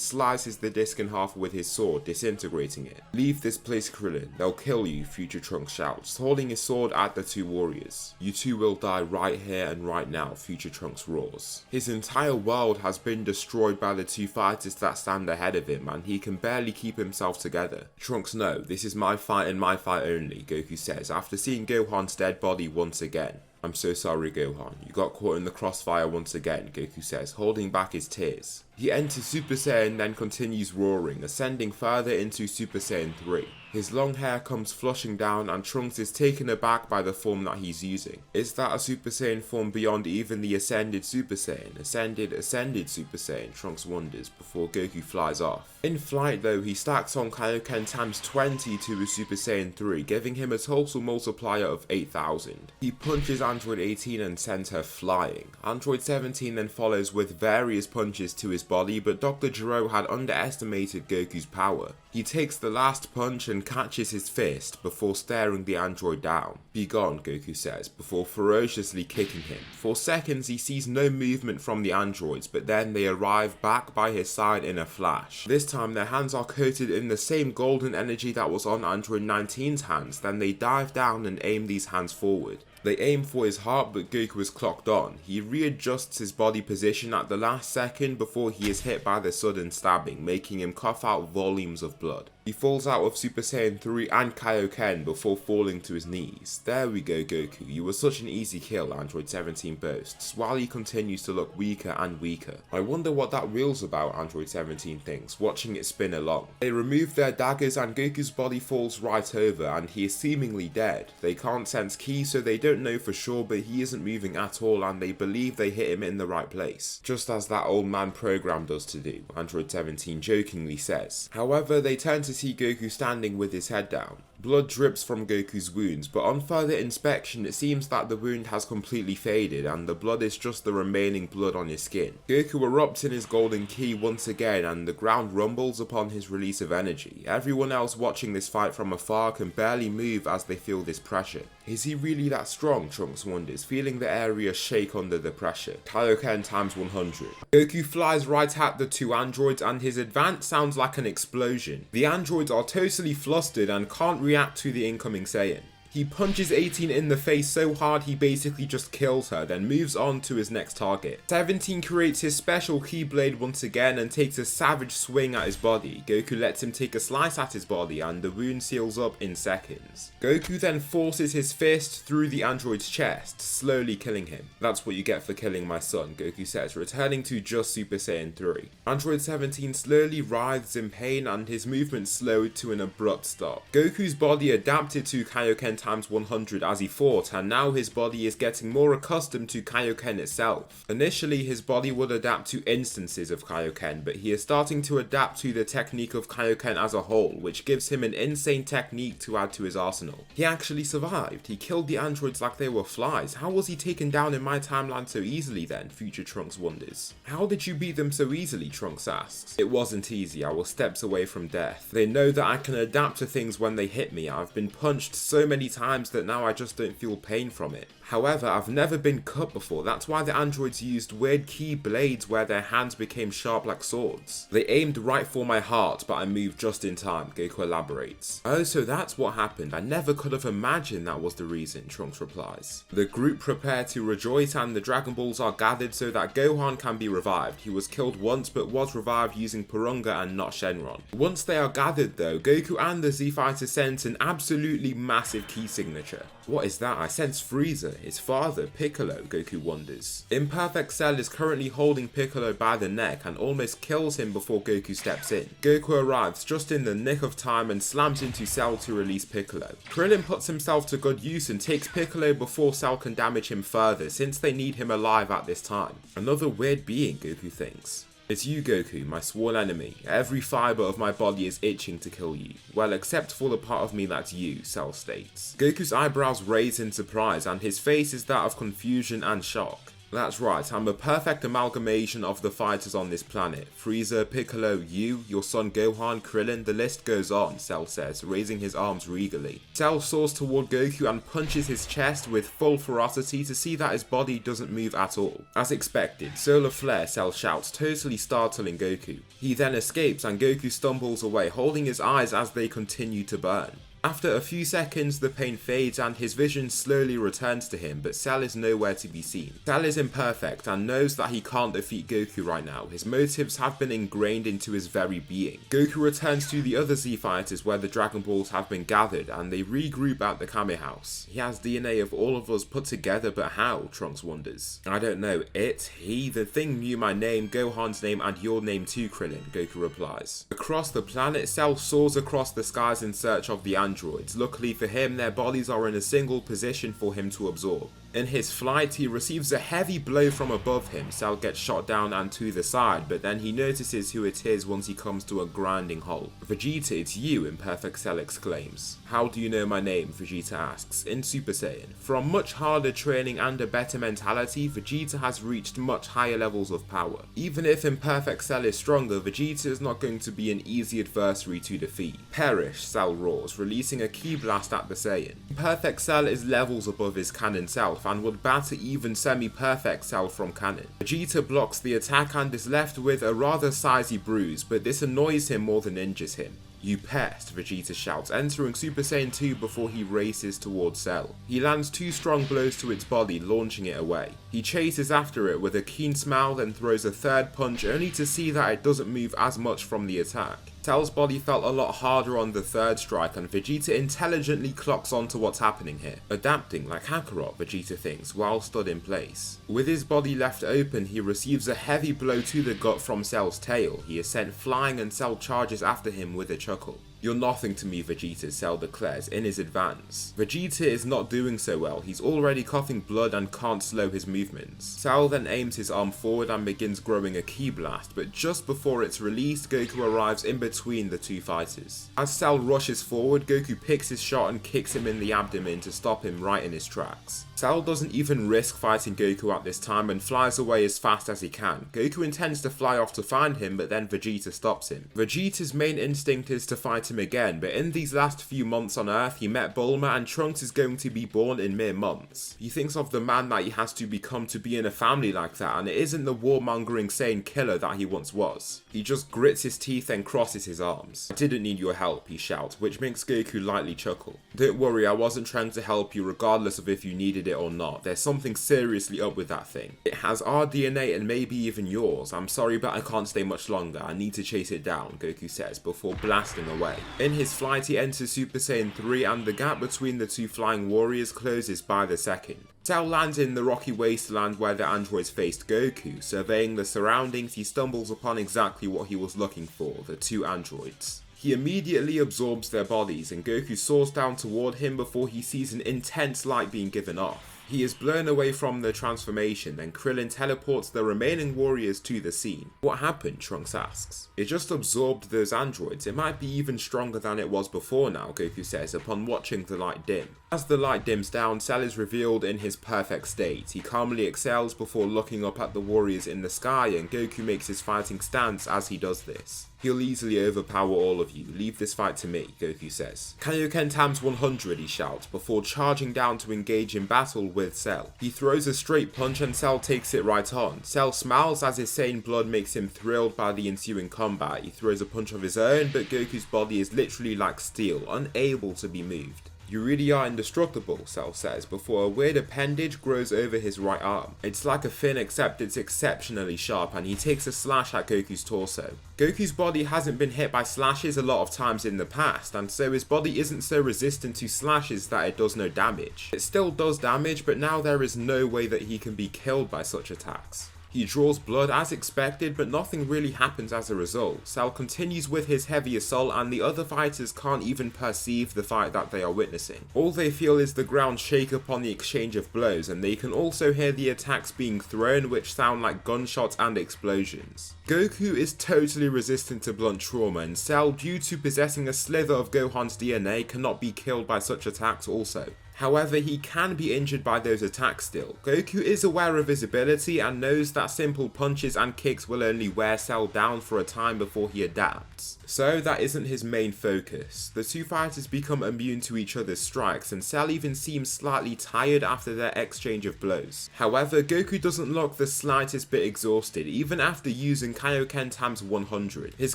slices the disc in half with his sword, disintegrating it. Leave this place, Krillin. They'll kill you, Future Trunks shouts, holding his sword at the two warriors. You two will die right here and right now, Future Trunks roars. His entire world has been destroyed by the two fighters that stand ahead of him, and he can barely keep himself together. Trunks, no, this is my fight and my fight only, Goku says, after seeing Gohan's dead body once again. I'm so sorry, Gohan. You got caught in the crossfire once again, Goku says, holding back his tears. He enters Super Saiyan, then continues roaring, ascending further into Super Saiyan 3. His long hair comes flushing down and Trunks is taken aback by the form that he's using. Is that a Super Saiyan form beyond even the Ascended Super Saiyan? Ascended Super Saiyan, Trunks wonders, before Goku flies off. In flight though, he stacks on Kaioken times 20 to his Super Saiyan 3, giving him a total multiplier of 8,000. He punches Android 18 and sends her flying. Android 17 then follows with various punches to his body, but Dr. Gero had underestimated Goku's power. He takes the last punch and catches his fist before staring the android down. Be gone, Goku says, before ferociously kicking him. For seconds he sees no movement from the androids, but then they arrive back by his side in a flash. This time their hands are coated in the same golden energy that was on Android 19's hands, then they dive down and aim these hands forward. They aim for his heart, but Goku is clocked on. He readjusts his body position at the last second before he is hit by the sudden stabbing, making him cough out volumes of blood. He falls out of Super Saiyan 3 and Kaioken before falling to his knees. There we go, Goku. You were such an easy kill, Android 17 boasts, while he continues to look weaker and weaker. I wonder what that wheel's about, Android 17 thinks, watching it spin along. They remove their daggers and Goku's body falls right over and he is seemingly dead. They can't sense ki, so they don't know for sure, but he isn't moving at all and they believe they hit him in the right place. Just as that old man programmed us to do, Android 17 jokingly says. However, they turn to see Goku standing with his head down. Blood drips from Goku's wounds, but on further inspection it seems that the wound has completely faded and the blood is just the remaining blood on his skin. Goku erupts in his golden ki once again and the ground rumbles upon his release of energy. Everyone else watching this fight from afar can barely move as they feel this pressure. Is he really that strong, Trunks wonders, feeling the area shake under the pressure. Kaioken times 100. Goku flies right at the two androids and his advance sounds like an explosion. The androids are totally flustered and can't react to the incoming Saiyan. He punches 18 in the face so hard he basically just kills her, then moves on to his next target. 17 creates his special Keyblade once again and takes a savage swing at his body. Goku lets him take a slice at his body and the wound seals up in seconds. Goku then forces his fist through the android's chest, slowly killing him. That's what you get for killing my son, Goku says, returning to just Super Saiyan 3. Android 17 slowly writhes in pain and his movement slowed to an abrupt stop. Goku's body adapted to Kaioken times 100 as he fought, and now his body is getting more accustomed to Kaioken itself. Initially his body would adapt to instances of Kaioken, but he is starting to adapt to the technique of Kaioken as a whole, which gives him an insane technique to add to his arsenal. He actually survived. He killed the androids like they were flies. How was he taken down in my timeline so easily then? Future Trunks wonders. How did you beat them so easily? Trunks asks. It wasn't easy. I was steps away from death. They know that I can adapt to things when they hit me. I've been punched so many times that now I just don't feel pain from it. However, I've never been cut before. That's why the androids used weird key blades where their hands became sharp like swords. They aimed right for my heart, but I moved just in time, Goku elaborates. Oh, so that's what happened. I never could have imagined that was the reason, Trunks replies. The group prepare to rejoice and the Dragon Balls are gathered so that Gohan can be revived. He was killed once but was revived using Purunga and not Shenron. Once they are gathered though, Goku and the Z-Fighter sense an absolutely massive key signature. What is that? I sense Frieza, his father, Piccolo, Goku wonders. Imperfect Cell is currently holding Piccolo by the neck and almost kills him before Goku steps in. Goku arrives just in the nick of time and slams into Cell to release Piccolo. Krillin puts himself to good use and takes Piccolo before Cell can damage him further, since they need him alive at this time. Another weird being, Goku thinks. It's you, Goku, my sworn enemy. Every fibre of my body is itching to kill you. Well, except for the part of me that's you, Cell states. Goku's eyebrows raise in surprise and his face is that of confusion and shock. That's right, I'm a perfect amalgamation of the fighters on this planet. Frieza, Piccolo, you, your son Gohan, Krillin, the list goes on, Cell says, raising his arms regally. Cell soars toward Goku and punches his chest with full ferocity to see that his body doesn't move at all. As expected, Solar Flare, Cell shouts, totally startling Goku. He then escapes and Goku stumbles away, holding his eyes as they continue to burn. After a few seconds, the pain fades and his vision slowly returns to him, but Cell is nowhere to be seen. Cell is imperfect and knows that he can't defeat Goku right now. His motives have been ingrained into his very being. Goku returns to the other Z-Fighters where the Dragon Balls have been gathered and they regroup at the Kame House. He has DNA of all of us put together, but how? Trunks wonders. I don't know. The thing knew my name, Gohan's name, and your name too, Krillin, Goku replies. Across the planet, Cell soars across the skies in search of the androids. Luckily for him, their bodies are in a single position for him to absorb. In his flight, he receives a heavy blow from above him. Cell gets shot down and to the side, but then he notices who it is once he comes to a grinding halt. Vegeta, it's you, Imperfect Cell exclaims. How do you know my name? Vegeta asks, in Super Saiyan. From much harder training and a better mentality, Vegeta has reached much higher levels of power. Even if Imperfect Cell is stronger, Vegeta is not going to be an easy adversary to defeat. Perish, Cell roars, releasing a ki blast at the Saiyan. Imperfect Cell is levels above his canon self and would batter even semi-perfect Cell from canon. Vegeta blocks the attack and is left with a rather sizey bruise, but this annoys him more than injures him. You pest, Vegeta shouts, entering Super Saiyan 2 before he races towards Cell. He lands 2 strong blows to its body, launching it away. He chases after it with a keen smile, then throws a third punch only to see that it doesn't move as much from the attack. Cell's body felt a lot harder on the third strike and Vegeta intelligently clocks onto what's happening here. Adapting like Kakarot, Vegeta thinks, while stood in place. With his body left open, he receives a heavy blow to the gut from Cell's tail. He is sent flying and Cell charges after him with a chuckle. You're nothing to me, Vegeta, Cell declares in his advance. Vegeta is not doing so well. He's already coughing blood and can't slow his movements. Cell then aims his arm forward and begins growing a ki blast, but just before it's released, Goku arrives in between the two fighters. As Cell rushes forward, Goku picks his shot and kicks him in the abdomen to stop him right in his tracks. Cell doesn't even risk fighting Goku at this time and flies away as fast as he can. Goku intends to fly off to find him, but then Vegeta stops him. Vegeta's main instinct is to fight him again, but in these last few months on Earth, he met Bulma and Trunks is going to be born in mere months. He thinks of the man that he has to become to be in a family like that, and it isn't the warmongering Saiyan killer that he once was. He just grits his teeth and crosses his arms. I didn't need your help, he shouts, which makes Goku lightly chuckle. Don't worry, I wasn't trying to help you regardless of if you needed it or not. There's something seriously up with that thing. It has our DNA and maybe even yours. I'm sorry, but I can't stay much longer. I need to chase it down, Goku says before blasting away. In his flight, he enters Super Saiyan 3 and the gap between the two flying warriors closes by the second. Cell lands in the rocky wasteland where the androids faced Goku. Surveying the surroundings, he stumbles upon exactly what he was looking for, the two androids. He immediately absorbs their bodies and Goku soars down toward him before he sees an intense light being given off. He is blown away from the transformation, and Krillin teleports the remaining warriors to the scene. What happened? Trunks asks. It just absorbed those androids. It might be even stronger than it was before now, Goku says upon watching the light dim. As the light dims down, Cell is revealed in his perfect state. He calmly exhales before looking up at the warriors in the sky, and Goku makes his fighting stance as he does this. He'll easily overpower all of you. Leave this fight to me, Goku says. Kaioken times 100, he shouts, before charging down to engage in battle with Cell. He throws a straight punch and Cell takes it right on. Cell smiles as his sane blood makes him thrilled by the ensuing combat. He throws a punch of his own, but Goku's body is literally like steel, unable to be moved. You really are indestructible, Cell says, before a weird appendage grows over his right arm. It's like a fin except it's exceptionally sharp, and he takes a slash at Goku's torso. Goku's body hasn't been hit by slashes a lot of times in the past, and so his body isn't so resistant to slashes that it does no damage. It still does damage, but now there is no way that he can be killed by such attacks. He draws blood as expected, but nothing really happens as a result. Cell continues with his heavy assault, and the other fighters can't even perceive the fight that they are witnessing. All they feel is the ground shake upon the exchange of blows, and they can also hear the attacks being thrown, which sound like gunshots and explosions. Goku is totally resistant to blunt trauma, and Cell, due to possessing a slither of Gohan's DNA, cannot be killed by such attacks also. However, he can be injured by those attacks still. Goku is aware of his ability and knows that simple punches and kicks will only wear Cell down for a time before he adapts. So that isn't his main focus. The two fighters become immune to each other's strikes, and Cell even seems slightly tired after their exchange of blows. However, Goku doesn't look the slightest bit exhausted, even after using Kaioken times 100. His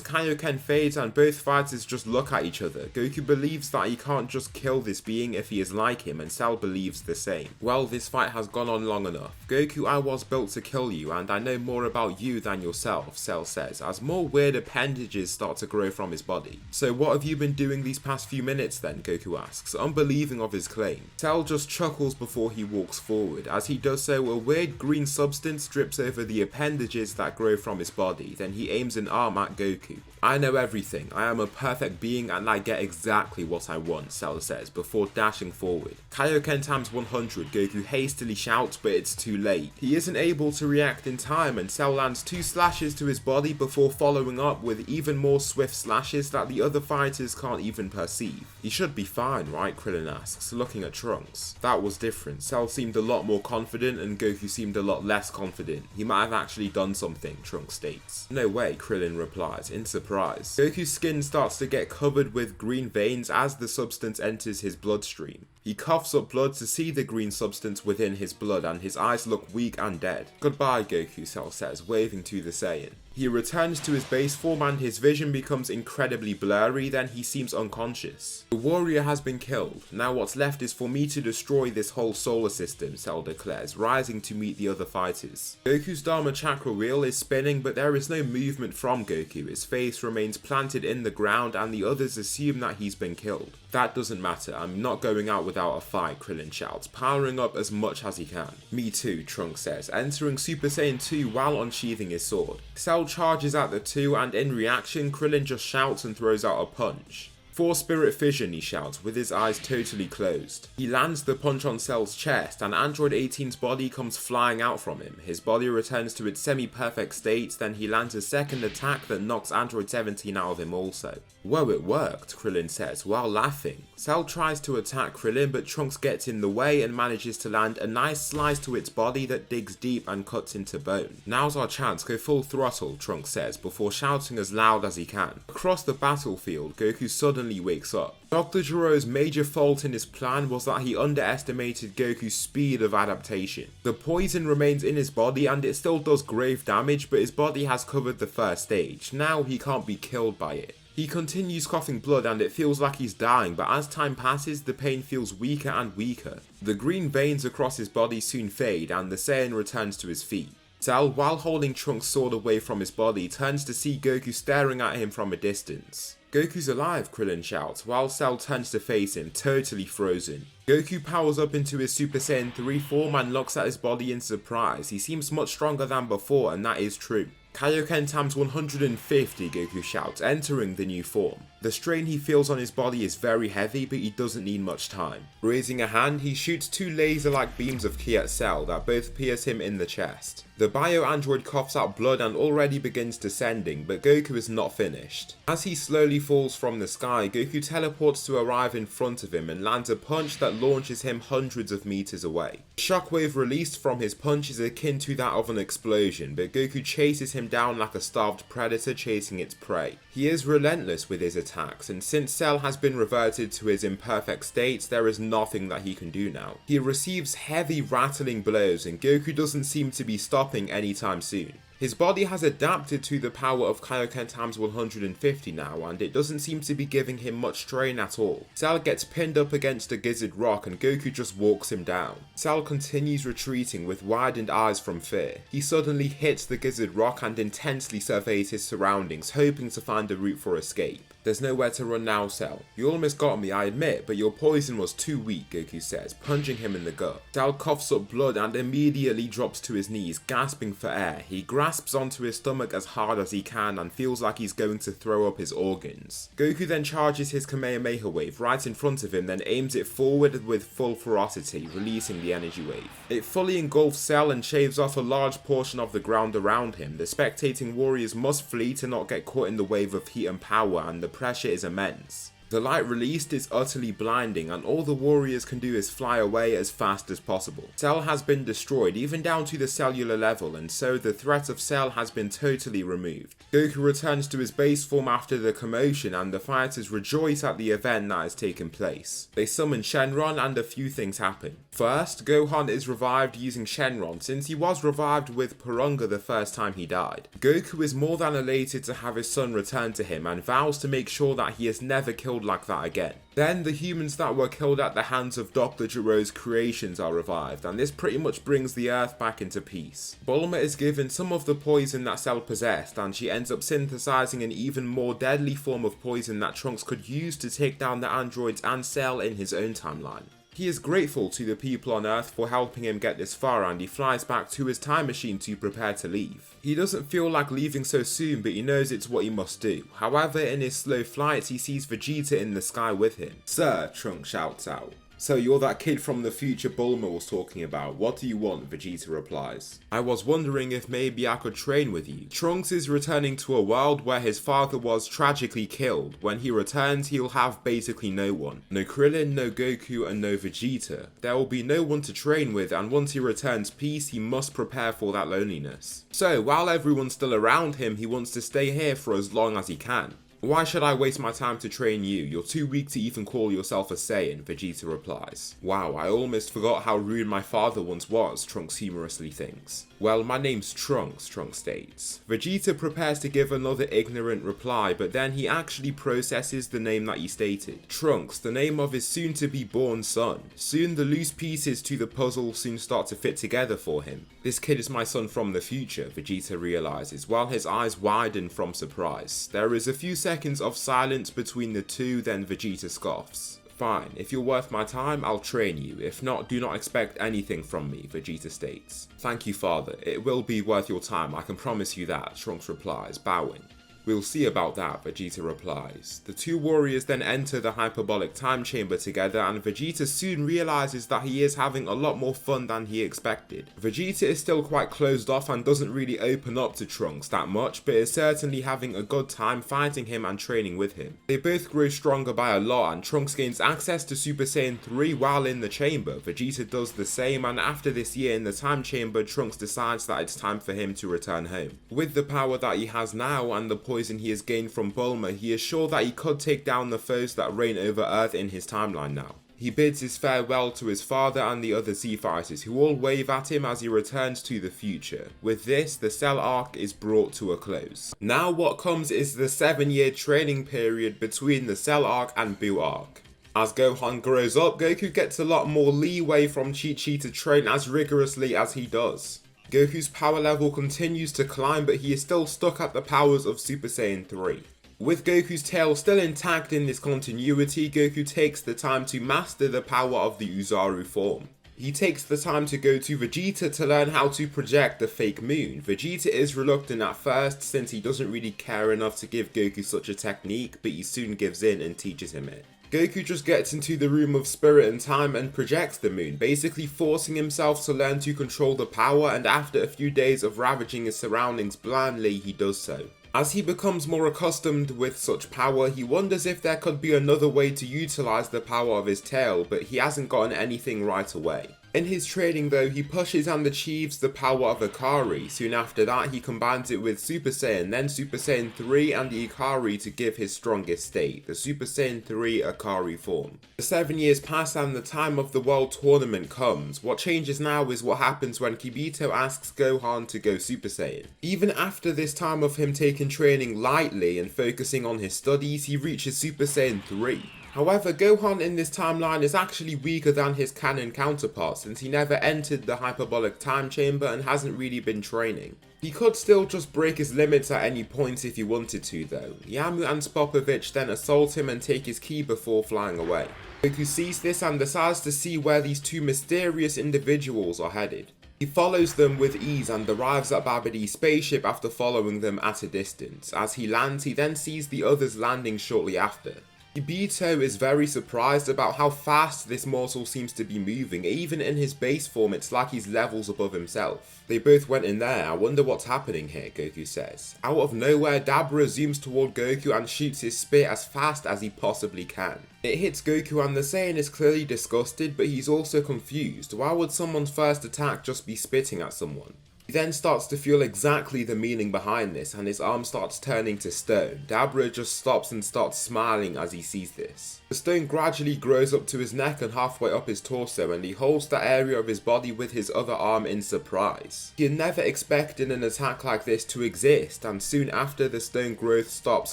Kaioken fades and both fighters just look at each other. Goku believes that he can't just kill this being if he is like him, and Cell believes the same. Well, this fight has gone on long enough. Goku, I was built to kill you, and I know more about you than yourself, Cell says, as more weird appendages start to grow from his body. So what have you been doing these past few minutes then? Goku asks, unbelieving of his claim. Cell just chuckles before he walks forward. As he does so, a weird green substance drips over the appendages that grow from his body. Then he aims an arm at Goku. I know everything. I am a perfect being and I get exactly what I want, Cell says, before dashing forward. Kaioken times 100, Goku hastily shouts, but it's too late. He isn't able to react in time, and Cell lands 2 slashes to his body before following up with even more swift slashes that the other fighters can't even perceive. He should be fine, right? Krillin asks, looking at Trunks. That was different. Cell seemed a lot more confident and Goku seemed a lot less confident. He might have actually done something, Trunks states. No way, Krillin replies, in surprise. Goku's skin starts to get covered with green veins as the substance enters his bloodstream. He coughs up blood to see the green substance within his blood, and his eyes look weak and dead. Goodbye, Goku, Cell says, waving to the Saiyan. He returns to his base form and his vision becomes incredibly blurry, then he seems unconscious. The warrior has been killed. Now what's left is for me to destroy this whole solar system, Cell declares, rising to meet the other fighters. Goku's Dharma Chakra wheel is spinning, but there is no movement from Goku. His face remains planted in the ground and the others assume that he's been killed. That doesn't matter, I'm not going out without a fight, Krillin shouts, powering up as much as he can. Me too, Trunks says, entering Super Saiyan 2 while unsheathing his sword. Cell charges at the two, and in reaction, Krillin just shouts and throws out a punch. For Spirit Fission, he shouts, with his eyes totally closed. He lands the punch on Cell's chest, and Android 18's body comes flying out from him. His body returns to its semi-perfect state, then he lands a second attack that knocks Android 17 out of him also. Whoa, it worked, Krillin says, while laughing. Cell tries to attack Krillin, but Trunks gets in the way and manages to land a nice slice to its body that digs deep and cuts into bone. Now's our chance, go full throttle, Trunks says, before shouting as loud as he can. Across the battlefield, Goku suddenly wakes up. Dr. Gero's major fault in his plan was that he underestimated Goku's speed of adaptation. The poison remains in his body and it still does grave damage, but his body has covered the first stage. Now he can't be killed by it. He continues coughing blood and it feels like he's dying, but as time passes, the pain feels weaker and weaker. The green veins across his body soon fade and the Saiyan returns to his feet. Cell, while holding Trunks' sword away from his body, turns to see Goku staring at him from a distance. Goku's alive, Krillin shouts, while Cell turns to face him, totally frozen. Goku powers up into his Super Saiyan 3 form and looks at his body in surprise. He seems much stronger than before, and that is true. Kaioken times 150, Goku shouts, entering the new form. The strain he feels on his body is very heavy, but he doesn't need much time. Raising a hand, he shoots two laser-like beams of ki at Cell that both pierce him in the chest. The bio-android coughs out blood and already begins descending, but Goku is not finished. As he slowly falls from the sky, Goku teleports to arrive in front of him and lands a punch that launches him hundreds of meters away. The shockwave released from his punch is akin to that of an explosion, but Goku chases him down like a starved predator chasing its prey. He is relentless with his attacks, and since Cell has been reverted to his imperfect states, there is nothing that he can do now. He receives heavy rattling blows, and Goku doesn't seem to be stopping anytime soon. His body has adapted to the power of Kaioken times 150 now, and it doesn't seem to be giving him much strain at all. Cell gets pinned up against a gizzard rock and Goku just walks him down. Cell continues retreating with widened eyes from fear. He suddenly hits the gizzard rock and intensely surveys his surroundings, hoping to find a route for escape. There's nowhere to run now, Cell. You almost got me, I admit, but your poison was too weak, Goku says, punching him in the gut. Cell coughs up blood and immediately drops to his knees, gasping for air. He grasps onto his stomach as hard as he can and feels like he's going to throw up his organs. Goku then charges his Kamehameha wave right in front of him, then aims it forward with full ferocity, releasing the energy wave. It fully engulfs Cell and shaves off a large portion of the ground around him. The spectating warriors must flee to not get caught in the wave of heat and power, and the pressure is immense. The light released is utterly blinding, and all the warriors can do is fly away as fast as possible. Cell has been destroyed, even down to the cellular level, and so the threat of Cell has been totally removed. Goku returns to his base form after the commotion, and the fighters rejoice at the event that has taken place. They summon Shenron, and a few things happen. First, Gohan is revived using Shenron, since he was revived with Porunga the first time he died. Goku is more than elated to have his son return to him, and vows to make sure that he is never killed like that again. Then the humans that were killed at the hands of Dr. Gero's creations are revived, and this pretty much brings the Earth back into peace. Bulma is given some of the poison that Cell possessed, and she ends up synthesizing an even more deadly form of poison that Trunks could use to take down the androids and Cell in his own timeline. He is grateful to the people on Earth for helping him get this far, and he flies back to his time machine to prepare to leave. He doesn't feel like leaving so soon, but he knows it's what he must do. However, in his slow flight, he sees Vegeta in the sky with him. "Sir," Trunks shouts out. "So you're that kid from the future Bulma was talking about. What do you want?" Vegeta replies. "I was wondering if maybe I could train with you." Trunks is returning to a world where his father was tragically killed. When he returns, he'll have basically no one. No Krillin, no Goku, and no Vegeta. There will be no one to train with, and once he returns peace, he must prepare for that loneliness. So, while everyone's still around him, he wants to stay here for as long as he can. "Why should I waste my time to train you? You're too weak to even call yourself a Saiyan," Vegeta replies. "Wow, I almost forgot how rude my father once was," Trunks humorously thinks. "Well, my name's Trunks," Trunks states. Vegeta prepares to give another ignorant reply, but then he actually processes the name that he stated. Trunks, the name of his soon-to-be-born son. Soon the loose pieces to the puzzle soon start to fit together for him. "This kid is my son from the future," Vegeta realizes, while his eyes widen from surprise. There is a few seconds of silence between the two, then Vegeta scoffs. "Fine, if you're worth my time, I'll train you. If not, do not expect anything from me," Vegeta states. "Thank you, father. It will be worth your time, I can promise you that," Trunks replies, bowing. "We'll see about that," Vegeta replies. The two warriors then enter the hyperbolic time chamber together, and Vegeta soon realizes that he is having a lot more fun than he expected. Vegeta is still quite closed off and doesn't really open up to Trunks that much, but is certainly having a good time fighting him and training with him. They both grow stronger by a lot, and Trunks gains access to Super Saiyan 3 while in the chamber. Vegeta does the same, and after this year in the time chamber, Trunks decides that it's time for him to return home. With the power that he has now and the poison he has gained from Bulma, he is sure that he could take down the foes that reign over Earth in his timeline now. He bids his farewell to his father and the other Z-Fighters, who all wave at him as he returns to the future. With this, the Cell arc is brought to a close. Now what comes is the 7-year training period between the Cell arc and Buu Arc. As Gohan grows up, Goku gets a lot more leeway from Chi-Chi to train as rigorously as he does. Goku's power level continues to climb, but he is still stuck at the powers of Super Saiyan 3. With Goku's tail still intact in this continuity, Goku takes the time to master the power of the Uzaru form. He takes the time to go to Vegeta to learn how to project the fake moon. Vegeta is reluctant at first since he doesn't really care enough to give Goku such a technique, but he soon gives in and teaches him it. Goku just gets into the room of spirit and time and projects the moon, basically forcing himself to learn to control the power, and after a few days of ravaging his surroundings blindly, he does so. As he becomes more accustomed with such power, he wonders if there could be another way to utilize the power of his tail, but he hasn't gotten anything right away. In his training though, he pushes and achieves the power of Ikari. Soon after that, he combines it with Super Saiyan, then Super Saiyan 3 and the Ikari to give his strongest state, the Super Saiyan 3 Ikari form. The 7 years pass and the time of the World Tournament comes. What changes now is what happens when Kibito asks Gohan to go Super Saiyan. Even after this time of him taking training lightly and focusing on his studies, he reaches Super Saiyan 3. However, Gohan in this timeline is actually weaker than his canon counterpart since he never entered the hyperbolic time chamber and hasn't really been training. He could still just break his limits at any point if he wanted to though. Yamu and Spopovich then assault him and take his ki before flying away. Goku sees this and decides to see where these two mysterious individuals are headed. He follows them with ease and arrives at Babidi's spaceship after following them at a distance. As he lands, he then sees the others landing shortly after. Kibito is very surprised about how fast this mortal seems to be moving. Even in his base form, it's like he's levels above himself. They both went in there. I wonder what's happening here, Goku says. Out of nowhere, Dabura zooms toward Goku and shoots his spear as fast as he possibly can. It hits Goku and the Saiyan is clearly disgusted, but he's also confused. Why would someone's first attack just be spitting at someone? He then starts to feel exactly the meaning behind this and his arm starts turning to stone. Dabura just stops and starts smiling as he sees this. The stone gradually grows up to his neck and halfway up his torso, and he holds that area of his body with his other arm in surprise. He had never expected an attack like this to exist, and soon after the stone growth stops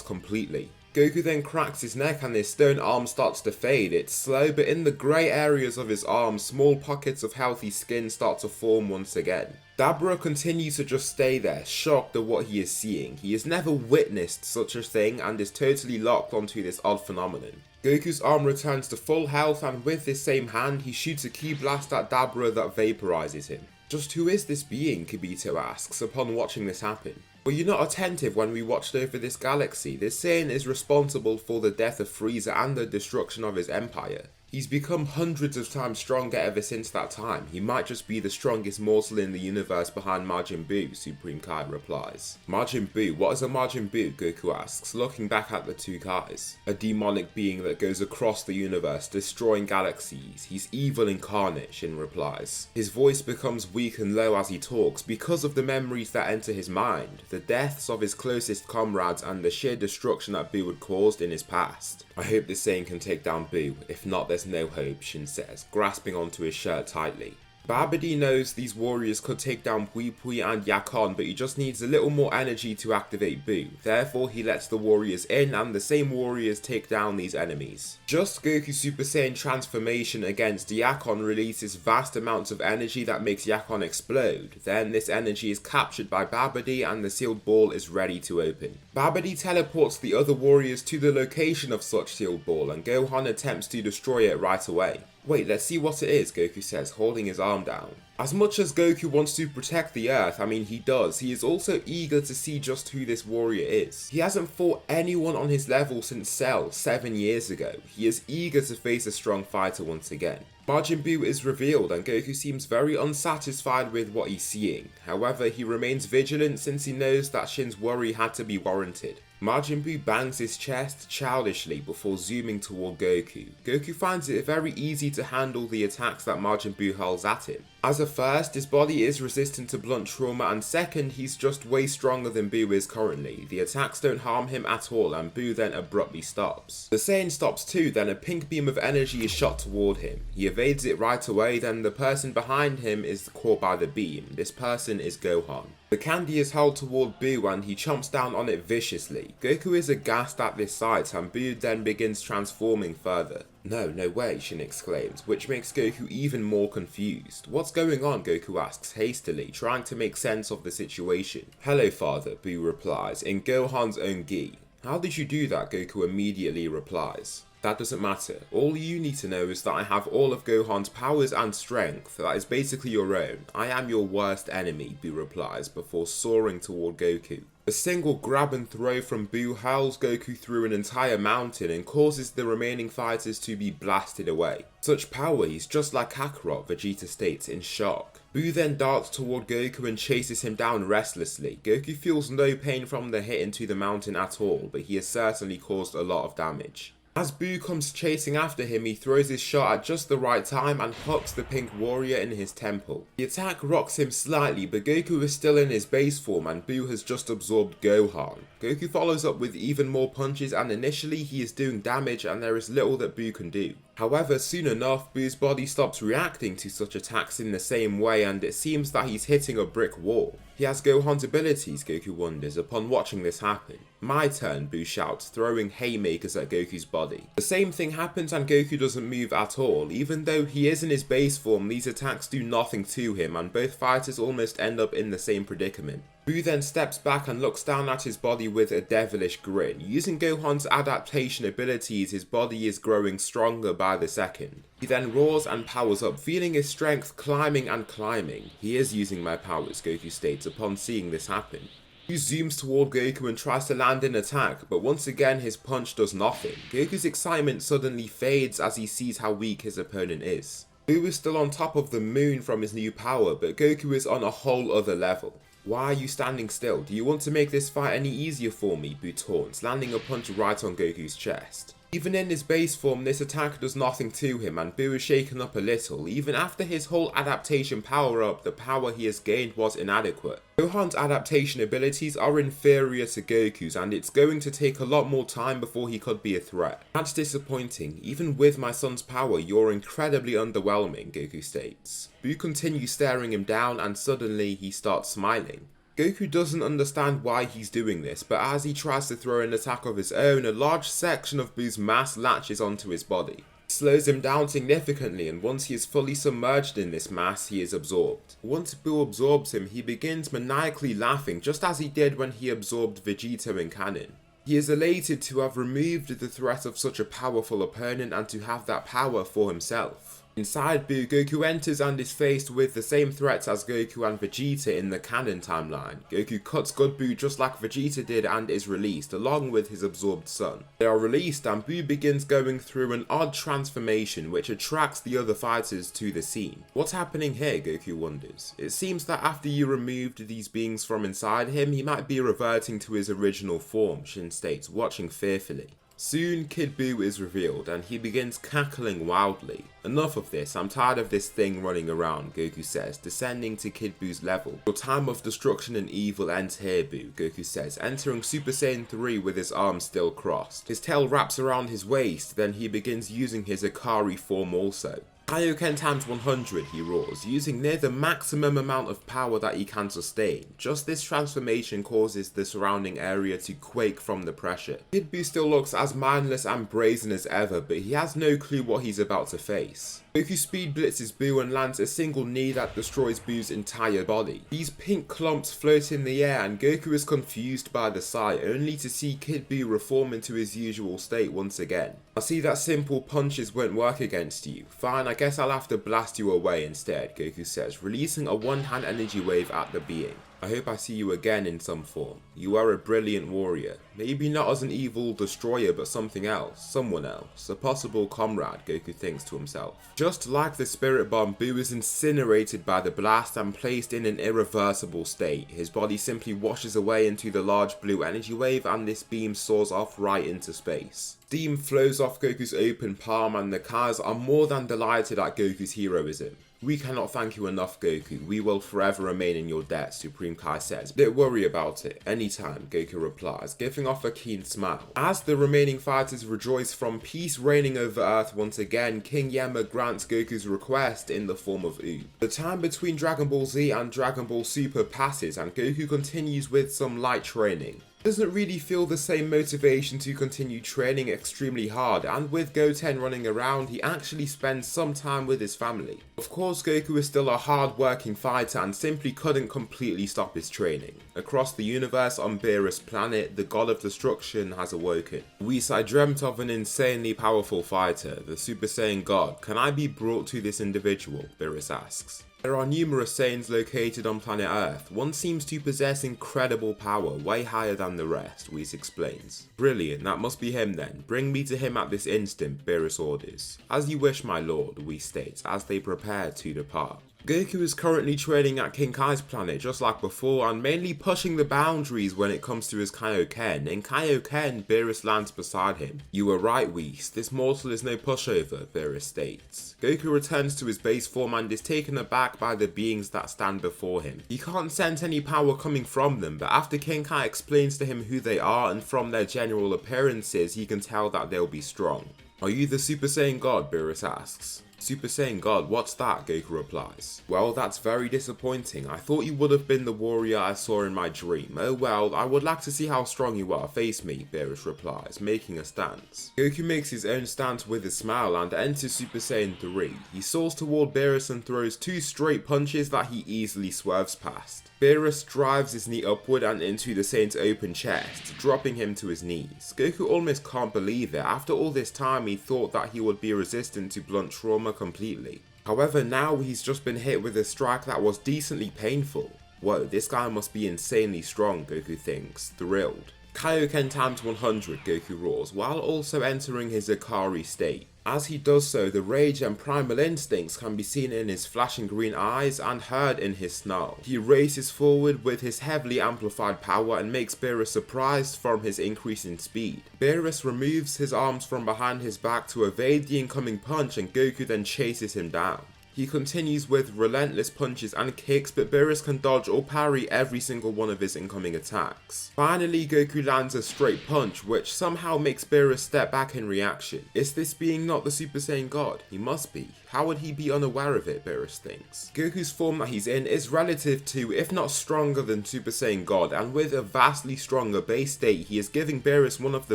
completely. Goku then cracks his neck and his stone arm starts to fade. It's slow, but in the grey areas of his arm, small pockets of healthy skin start to form once again. Dabura continues to just stay there, shocked at what he is seeing. He has never witnessed such a thing and is totally locked onto this odd phenomenon. Goku's arm returns to full health, and with this same hand, he shoots a ki blast at Dabura that vaporizes him. Just who is this being? Kibito asks upon watching this happen. Were you not attentive when we watched over this galaxy? This Saiyan is responsible for the death of Frieza and the destruction of his empire. He's become hundreds of times stronger ever since that time. He might just be the strongest mortal in the universe behind Majin Buu, Supreme Kai replies. Majin Buu? What is a Majin Buu? Goku asks, looking back at the two Kais. A demonic being that goes across the universe, destroying galaxies. He's evil incarnate, Shin replies. His voice becomes weak and low as he talks because of the memories that enter his mind, the deaths of his closest comrades and the sheer destruction that Buu had caused in his past. I hope this Saiyan can take down Buu. If not, there's no hope, Shin says, grasping onto his shirt tightly. Babidi knows these warriors could take down Pui Pui and Yakon, but he just needs a little more energy to activate Buu. Therefore, he lets the warriors in, and the same warriors take down these enemies. Just Goku Super Saiyan transformation against Yakon releases vast amounts of energy that makes Yakon explode. Then this energy is captured by Babidi and the sealed ball is ready to open. Babidi teleports the other warriors to the location of such sealed ball, and Gohan attempts to destroy it right away. Wait, let's see what it is, Goku says, holding his arm down. As much as Goku wants to protect the Earth, I mean he does, he is also eager to see just who this warrior is. He hasn't fought anyone on his level since Cell 7 years ago. He is eager to face a strong fighter once again. Majin Buu is revealed and Goku seems very unsatisfied with what he's seeing. However, he remains vigilant since he knows that Shin's worry had to be warranted. Majin Buu bangs his chest childishly before zooming toward Goku. Goku finds it very easy to handle the attacks that Majin Buu hurls at him. As a first, his body is resistant to blunt trauma, and second, he's just way stronger than Buu is currently. The attacks don't harm him at all, and Buu then abruptly stops. The Saiyan stops too, then a pink beam of energy is shot toward him. He evades it right away, then the person behind him is caught by the beam. This person is Gohan. The candy is hurled toward Buu and he chomps down on it viciously. Goku is aghast at this sight and Buu then begins transforming further. No way, Shin exclaims, which makes Goku even more confused. What's going on? Goku asks hastily, trying to make sense of the situation. Hello father, Buu replies, in Gohan's own gi. How did you do that? Goku immediately replies. That doesn't matter. All you need to know is that I have all of Gohan's powers and strength. That is basically your own. I am your worst enemy, Buu replies before soaring toward Goku. A single grab and throw from Buu hurls Goku through an entire mountain and causes the remaining fighters to be blasted away. Such power, he's just like Kakarot, Vegeta states in shock. Buu then darts toward Goku and chases him down restlessly. Goku feels no pain from the hit into the mountain at all, but he has certainly caused a lot of damage. As Buu comes chasing after him, he throws his shot at just the right time and hooks the pink warrior in his temple. The attack rocks him slightly, but Goku is still in his base form and Buu has just absorbed Gohan. Goku follows up with even more punches and initially he is doing damage and there is little that Buu can do. However, soon enough, Buu's body stops reacting to such attacks in the same way and it seems that he's hitting a brick wall. He has Gohan's abilities, Goku wonders, upon watching this happen. My turn, Buu shouts, throwing haymakers at Goku's body. The same thing happens and Goku doesn't move at all. Even though he is in his base form, these attacks do nothing to him and both fighters almost end up in the same predicament. Buu then steps back and looks down at his body with a devilish grin. Using Gohan's adaptation abilities, his body is growing stronger by the second. He then roars and powers up, feeling his strength climbing and climbing. He is using my powers, Goku states upon seeing this happen. Buu zooms toward Goku and tries to land an attack, but once again his punch does nothing. Goku's excitement suddenly fades as he sees how weak his opponent is. Buu is still on top of the moon from his new power, but Goku is on a whole other level. Why are you standing still? Do you want to make this fight any easier for me? Buu taunts, landing a punch right on Goku's chest. Even in his base form, this attack does nothing to him and Buu is shaken up a little. Even after his whole adaptation power up, the power he has gained was inadequate. Gohan's adaptation abilities are inferior to Goku's and it's going to take a lot more time before he could be a threat. That's disappointing. Even with my son's power, you're incredibly underwhelming, Goku states. Buu continues staring him down and suddenly he starts smiling. Goku doesn't understand why he's doing this, but as he tries to throw an attack of his own, a large section of Buu's mass latches onto his body. It slows him down significantly and once he is fully submerged in this mass, he is absorbed. Once Buu absorbs him, he begins maniacally laughing just as he did when he absorbed Vegeta in canon. He is elated to have removed the threat of such a powerful opponent and to have that power for himself. Inside Buu, Goku enters and is faced with the same threats as Goku and Vegeta in the canon timeline. Goku cuts good Buu just like Vegeta did and is released, along with his absorbed son. They are released and Buu begins going through an odd transformation which attracts the other fighters to the scene. What's happening here, Goku wonders. It seems that after you removed these beings from inside him, he might be reverting to his original form, Shin states, watching fearfully. Soon, Kid Buu is revealed and he begins cackling wildly. Enough of this, I'm tired of this thing running around, Goku says, descending to Kid Buu's level. Your time of destruction and evil ends here, Buu, Goku says, entering Super Saiyan 3 with his arms still crossed. His tail wraps around his waist, then he begins using his Ikari form also. Kaioken times 100, he roars, using near the maximum amount of power that he can sustain. Just this transformation causes the surrounding area to quake from the pressure. Kid Buu still looks as mindless and brazen as ever, but he has no clue what he's about to face. Goku speed blitzes Buu and lands a single knee that destroys Buu's entire body. These pink clumps float in the air and Goku is confused by the sight, only to see Kid Buu reform into his usual state once again. I see that simple punches won't work against you. Fine, I guess I'll have to blast you away instead, Goku says, releasing a one-hand energy wave at the being. I hope I see you again in some form. You are a brilliant warrior. Maybe not as an evil destroyer, but something else. Someone else. A possible comrade, Goku thinks to himself. Just like the spirit bomb, Buu is incinerated by the blast and placed in an irreversible state. His body simply washes away into the large blue energy wave and this beam soars off right into space. Steam flows off Goku's open palm and the Kais are more than delighted at Goku's heroism. We cannot thank you enough, Goku. We will forever remain in your debt, Supreme Kai says. Don't worry about it. Anytime, Goku replies, giving off a keen smile. As the remaining fighters rejoice from peace reigning over Earth once again, King Yama grants Goku's request in the form of Oob. The time between Dragon Ball Z and Dragon Ball Super passes and Goku continues with some light training. Doesn't really feel the same motivation to continue training extremely hard, and with Goten running around, he actually spends some time with his family. Of course, Goku is still a hard-working fighter and simply couldn't completely stop his training. Across the universe on Beerus' planet, the God of Destruction has awoken. Whis, I dreamt of an insanely powerful fighter, the Super Saiyan God. Can I be brought to this individual? Beerus asks. There are numerous Saiyans located on planet Earth. One seems to possess incredible power, way higher than the rest, Whis explains. Brilliant, that must be him then. Bring me to him at this instant, Beerus orders. As you wish, my lord, Whis states, as they prepare to depart. Goku is currently training at King Kai's planet just like before and mainly pushing the boundaries when it comes to his Kaioken. In Kaioken, Beerus lands beside him. You were right, Whis, this mortal is no pushover, Beerus states. Goku returns to his base form and is taken aback by the beings that stand before him. He can't sense any power coming from them, but after King Kai explains to him who they are and from their general appearances, he can tell that they'll be strong. Are you the Super Saiyan God? Beerus asks. Super Saiyan God, what's that? Goku replies. Well, that's very disappointing. I thought you would have been the warrior I saw in my dream. Oh well, I would like to see how strong you are. Face me, Beerus replies, making a stance. Goku makes his own stance with a smile and enters Super Saiyan 3. He soars toward Beerus and throws 2 straight punches that he easily swerves past. Beerus drives his knee upward and into the Saiyan's open chest, dropping him to his knees. Goku almost can't believe it. After all this time, he thought that he would be resistant to blunt trauma completely. However, now he's just been hit with a strike that was decently painful. Whoa, this guy must be insanely strong, Goku thinks, thrilled. Kaioken times 100, Goku roars, while also entering his Ikari state. As he does so, the rage and primal instincts can be seen in his flashing green eyes and heard in his snarl. He races forward with his heavily amplified power and makes Beerus surprised from his increase in speed. Beerus removes his arms from behind his back to evade the incoming punch and Goku then chases him down. He continues with relentless punches and kicks, but Beerus can dodge or parry every single one of his incoming attacks. Finally, Goku lands a straight punch, which somehow makes Beerus step back in reaction. Is this being not the Super Saiyan God? He must be. How would he be unaware of it, Beerus thinks. Goku's form that he's in is relative to, if not stronger than Super Saiyan God, and with a vastly stronger base state, he is giving Beerus one of the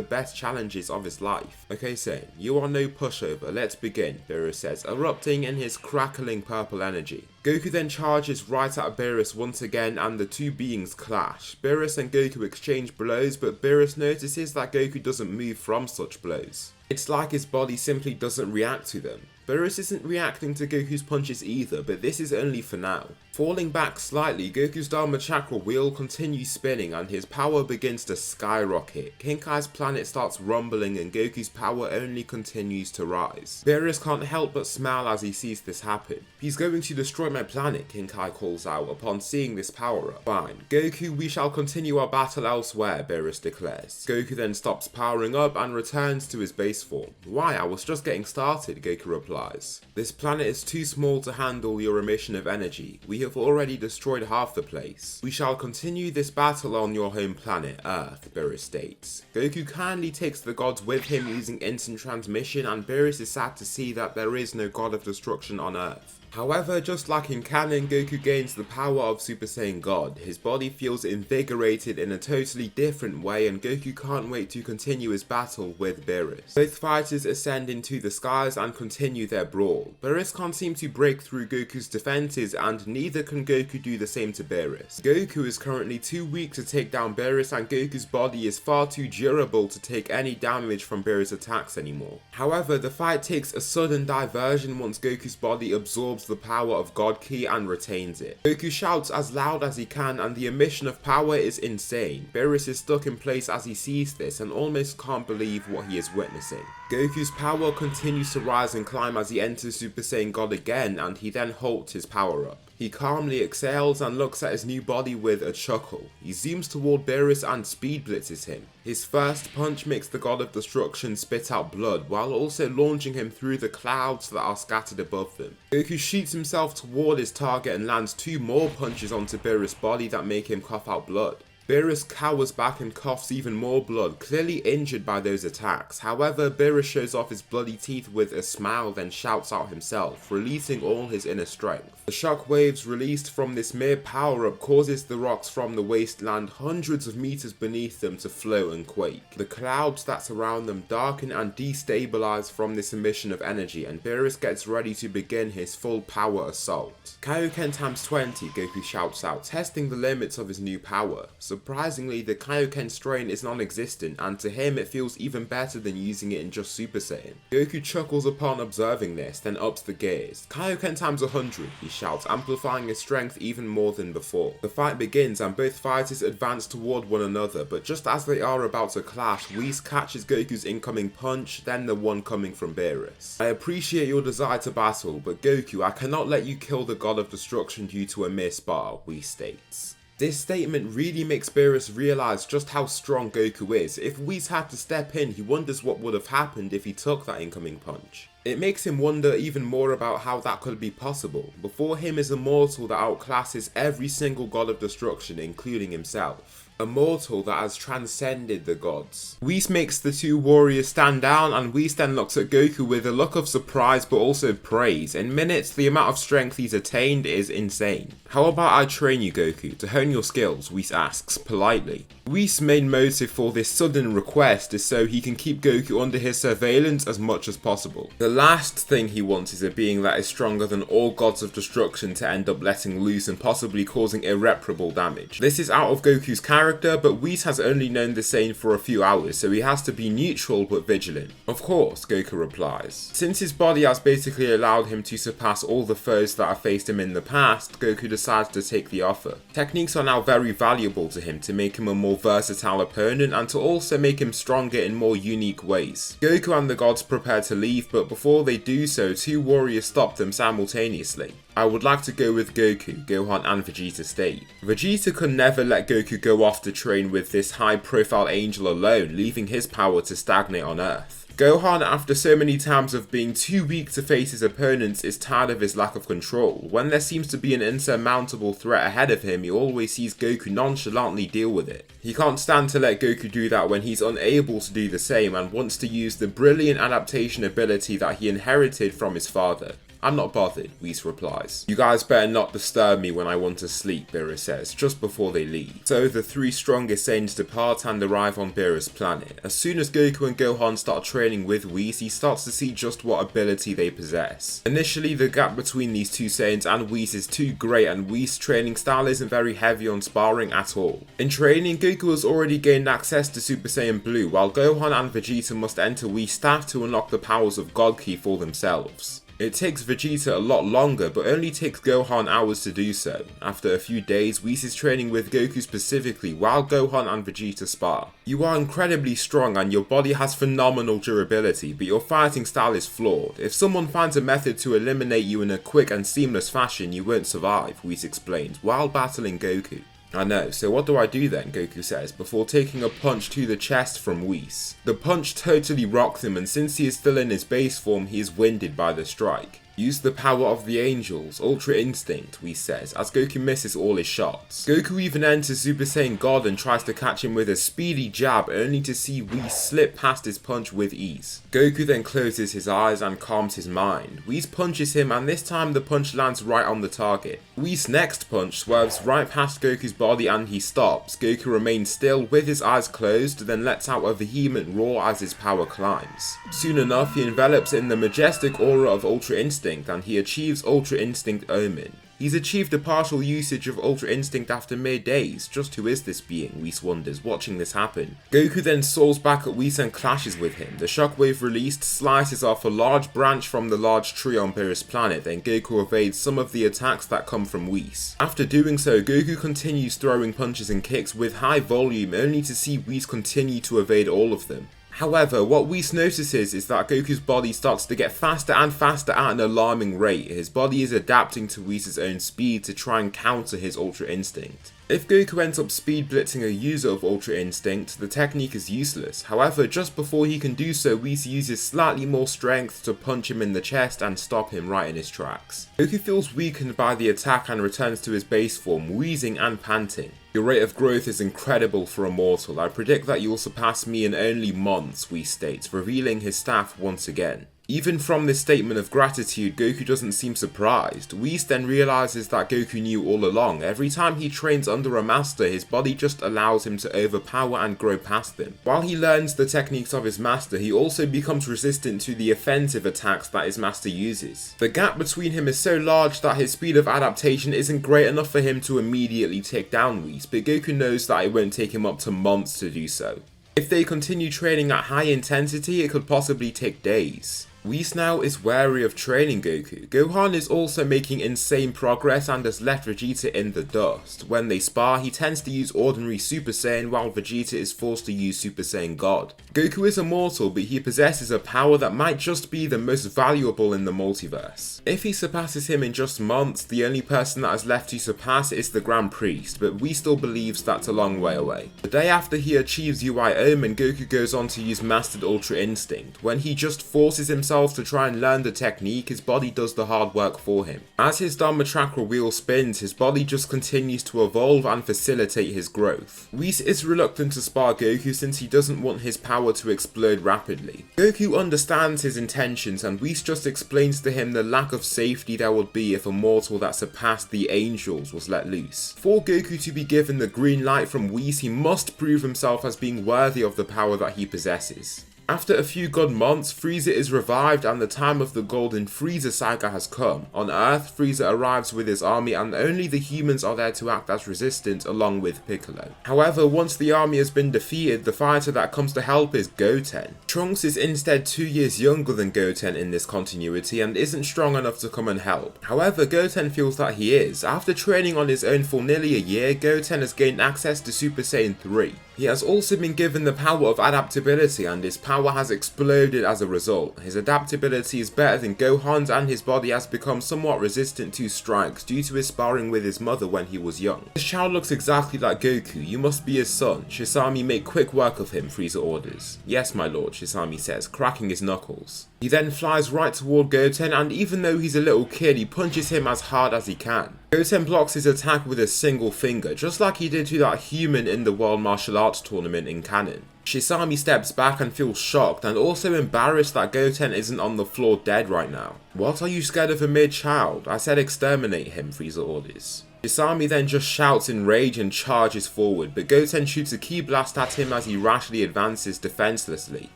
best challenges of his life. Okay Saiyan, you are no pushover, let's begin, Beerus says, erupting in his crackling purple energy. Goku then charges right at Beerus once again and the two beings clash. Beerus and Goku exchange blows, but Beerus notices that Goku doesn't move from such blows. It's like his body simply doesn't react to them. Beerus isn't reacting to Goku's punches either, but this is only for now. Falling back slightly, Goku's Dharma Chakra wheel continues spinning and his power begins to skyrocket. King Kai's planet starts rumbling and Goku's power only continues to rise. Beerus can't help but smile as he sees this happen. He's going to destroy my planet, King Kai calls out upon seeing this power up. Fine. Goku, we shall continue our battle elsewhere, Beerus declares. Goku then stops powering up and returns to his base form. Why, I was just getting started, Goku replies. This planet is too small to handle your emission of energy. We have already destroyed half the place. We shall continue this battle on your home planet, Earth, Beerus states. Goku kindly takes the gods with him using instant transmission and Beerus is sad to see that there is no god of destruction on Earth. However, just like in canon, Goku gains the power of Super Saiyan God. His body feels invigorated in a totally different way and Goku can't wait to continue his battle with Beerus. Both fighters ascend into the skies and continue their brawl. Beerus can't seem to break through Goku's defenses and neither can Goku do the same to Beerus. Goku is currently too weak to take down Beerus and Goku's body is far too durable to take any damage from Beerus' attacks anymore. However, the fight takes a sudden diversion once Goku's body absorbs the power of God Ki and retains it. Goku shouts as loud as he can and the emission of power is insane. Beerus is stuck in place as he sees this and almost can't believe what he is witnessing. Goku's power continues to rise and climb as he enters Super Saiyan God again and he then halts his power up. He calmly exhales and looks at his new body with a chuckle. He zooms toward Beerus and speed blitzes him. His first punch makes the god of destruction spit out blood while also launching him through the clouds that are scattered above them. Goku shoots himself toward his target and lands 2 more punches onto Beerus' body that make him cough out blood. Beerus cowers back and coughs even more blood, clearly injured by those attacks. However, Beerus shows off his bloody teeth with a smile, then shouts out himself, releasing all his inner strength. The shockwaves released from this mere power-up causes the rocks from the wasteland hundreds of meters beneath them to flow and quake. The clouds that surround them darken and destabilize from this emission of energy, and Beerus gets ready to begin his full power assault. Kaioken times 20, Goku shouts out, testing the limits of his new power. Surprisingly, the Kaioken strain is non-existent, and to him it feels even better than using it in just Super Saiyan. Goku chuckles upon observing this, then ups the gears. Kaioken times 100, he shouts, amplifying his strength even more than before. The fight begins and both fighters advance toward one another, but just as they are about to clash, Whis catches Goku's incoming punch, then the one coming from Beerus. I appreciate your desire to battle, but Goku, I cannot let you kill the God of Destruction due to a mere spar, Whis states. This statement really makes Beerus realise just how strong Goku is. If Whis had to step in, he wonders what would have happened if he took that incoming punch. It makes him wonder even more about how that could be possible. Before him is a mortal that outclasses every single God of Destruction, including himself. A mortal that has transcended the gods. Whis makes the two warriors stand down, and Whis then looks at Goku with a look of surprise but also praise. In minutes, the amount of strength he's attained is insane. How about I train you, Goku, to hone your skills? Whis asks, politely. Whis' main motive for this sudden request is so he can keep Goku under his surveillance as much as possible. The last thing he wants is a being that is stronger than all gods of destruction to end up letting loose and possibly causing irreparable damage. This is out of Goku's character, but Whis has only known the same for a few hours, so he has to be neutral but vigilant. Of course, Goku replies. Since his body has basically allowed him to surpass all the foes that have faced him in the past, Goku decides to take the offer. Techniques are now very valuable to him to make him a more versatile opponent and to also make him stronger in more unique ways. Goku and the gods prepare to leave, but before they do so, two warriors stop them simultaneously. I would like to go with Goku, Gohan and Vegeta state. Vegeta could never let Goku go off to train with this high profile angel alone, leaving his power to stagnate on Earth. Gohan, after so many times of being too weak to face his opponents, is tired of his lack of control. When there seems to be an insurmountable threat ahead of him, he always sees Goku nonchalantly deal with it. He can't stand to let Goku do that when he's unable to do the same and wants to use the brilliant adaptation ability that he inherited from his father. I'm not bothered, Whis replies. You guys better not disturb me when I want to sleep, Beerus says, just before they leave. So the three strongest Saiyans depart and arrive on Beerus' planet. As soon as Goku and Gohan start training with Whis, he starts to see just what ability they possess. Initially, the gap between these two Saiyans and Whis is too great, and Whis' training style isn't very heavy on sparring at all. In training, Goku has already gained access to Super Saiyan Blue, while Gohan and Vegeta must enter Whis' staff to unlock the powers of God Ki for themselves. It takes Vegeta a lot longer, but only takes Gohan hours to do so. After a few days, Whis is training with Goku specifically, while Gohan and Vegeta spar. You are incredibly strong and your body has phenomenal durability, but your fighting style is flawed. If someone finds a method to eliminate you in a quick and seamless fashion, you won't survive, Whis explains, while battling Goku. I know, so what do I do then, Goku says, before taking a punch to the chest from Whis. The punch totally rocks him, and since he is still in his base form, he is winded by the strike. Use the power of the angels, Ultra Instinct, Whis says, as Goku misses all his shots. Goku even enters Super Saiyan God and tries to catch him with a speedy jab, only to see Whis slip past his punch with ease. Goku then closes his eyes and calms his mind. Whis punches him, and this time the punch lands right on the target. Whis' next punch swerves right past Goku's body and he stops. Goku remains still with his eyes closed, then lets out a vehement roar as his power climbs. Soon enough, he envelops in the majestic aura of Ultra Instinct, and he achieves Ultra Instinct Omen. He's achieved a partial usage of Ultra Instinct after mere days. Just who is this being, Whis wonders, watching this happen. Goku then soars back at Whis and clashes with him. The shockwave released slices off a large branch from the large tree on Beerus' planet, then Goku evades some of the attacks that come from Whis. After doing so, Goku continues throwing punches and kicks with high volume, only to see Whis continue to evade all of them. However, what Whis notices is that Goku's body starts to get faster and faster at an alarming rate. His body is adapting to Whis' own speed to try and counter his Ultra Instinct. If Goku ends up speed blitzing a user of Ultra Instinct, the technique is useless. However, just before he can do so, Whis uses slightly more strength to punch him in the chest and stop him right in his tracks. Goku feels weakened by the attack and returns to his base form, wheezing and panting. Your rate of growth is incredible for a mortal. I predict that you will surpass me in only months, Whis states, revealing his staff once again. Even from this statement of gratitude, Goku doesn't seem surprised. Whis then realizes that Goku knew all along. Every time he trains under a master, his body just allows him to overpower and grow past them. While he learns the techniques of his master, he also becomes resistant to the offensive attacks that his master uses. The gap between him is so large that his speed of adaptation isn't great enough for him to immediately take down Whis, but Goku knows that it won't take him up to months to do so. If they continue training at high intensity, it could possibly take days. Whis now is wary of training Goku. Gohan is also making insane progress and has left Vegeta in the dust. When they spar, he tends to use ordinary Super Saiyan while Vegeta is forced to use Super Saiyan God. Goku is immortal, but he possesses a power that might just be the most valuable in the multiverse. If he surpasses him in just months, the only person that is left to surpass is the Grand Priest, but Whis still believes that's a long way away. The day after he achieves UI Omen, Goku goes on to use Mastered Ultra Instinct. When he just forces himself to try and learn the technique, his body does the hard work for him. As his Dharma Chakra wheel spins, his body just continues to evolve and facilitate his growth. Whis is reluctant to spar Goku since he doesn't want his power to explode rapidly. Goku understands his intentions and Whis just explains to him the lack of safety there would be if a mortal that surpassed the angels was let loose. For Goku to be given the green light from Whis, he must prove himself as being worthy of the power that he possesses. After a few good months, Frieza is revived and the time of the Golden Frieza saga has come. On Earth, Frieza arrives with his army and only the humans are there to act as resistance along with Piccolo. However, once the army has been defeated, the fighter that comes to help is Goten. Trunks is instead 2 years younger than Goten in this continuity and isn't strong enough to come and help. However, Goten feels that he is. After training on his own for nearly a year, Goten has gained access to Super Saiyan 3. He has also been given the power of adaptability and his power has exploded as a result. His adaptability is better than Gohan's and his body has become somewhat resistant to strikes due to his sparring with his mother when he was young. His child looks exactly like Goku. You must be his son. Shisami, make quick work of him, Frieza orders. Yes, my lord, Shisami says, cracking his knuckles. He then flies right toward Goten and even though he's a little kid, he punches him as hard as he can. Goten blocks his attack with a single finger, just like he did to that human in the World Martial Arts Tournament in canon. Shisami steps back and feels shocked and also embarrassed that Goten isn't on the floor dead right now. What, are you scared of a mere child? I said exterminate him, Frieza orders. Shisami then just shouts in rage and charges forward, but Goten shoots a ki blast at him as he rashly advances defenselessly.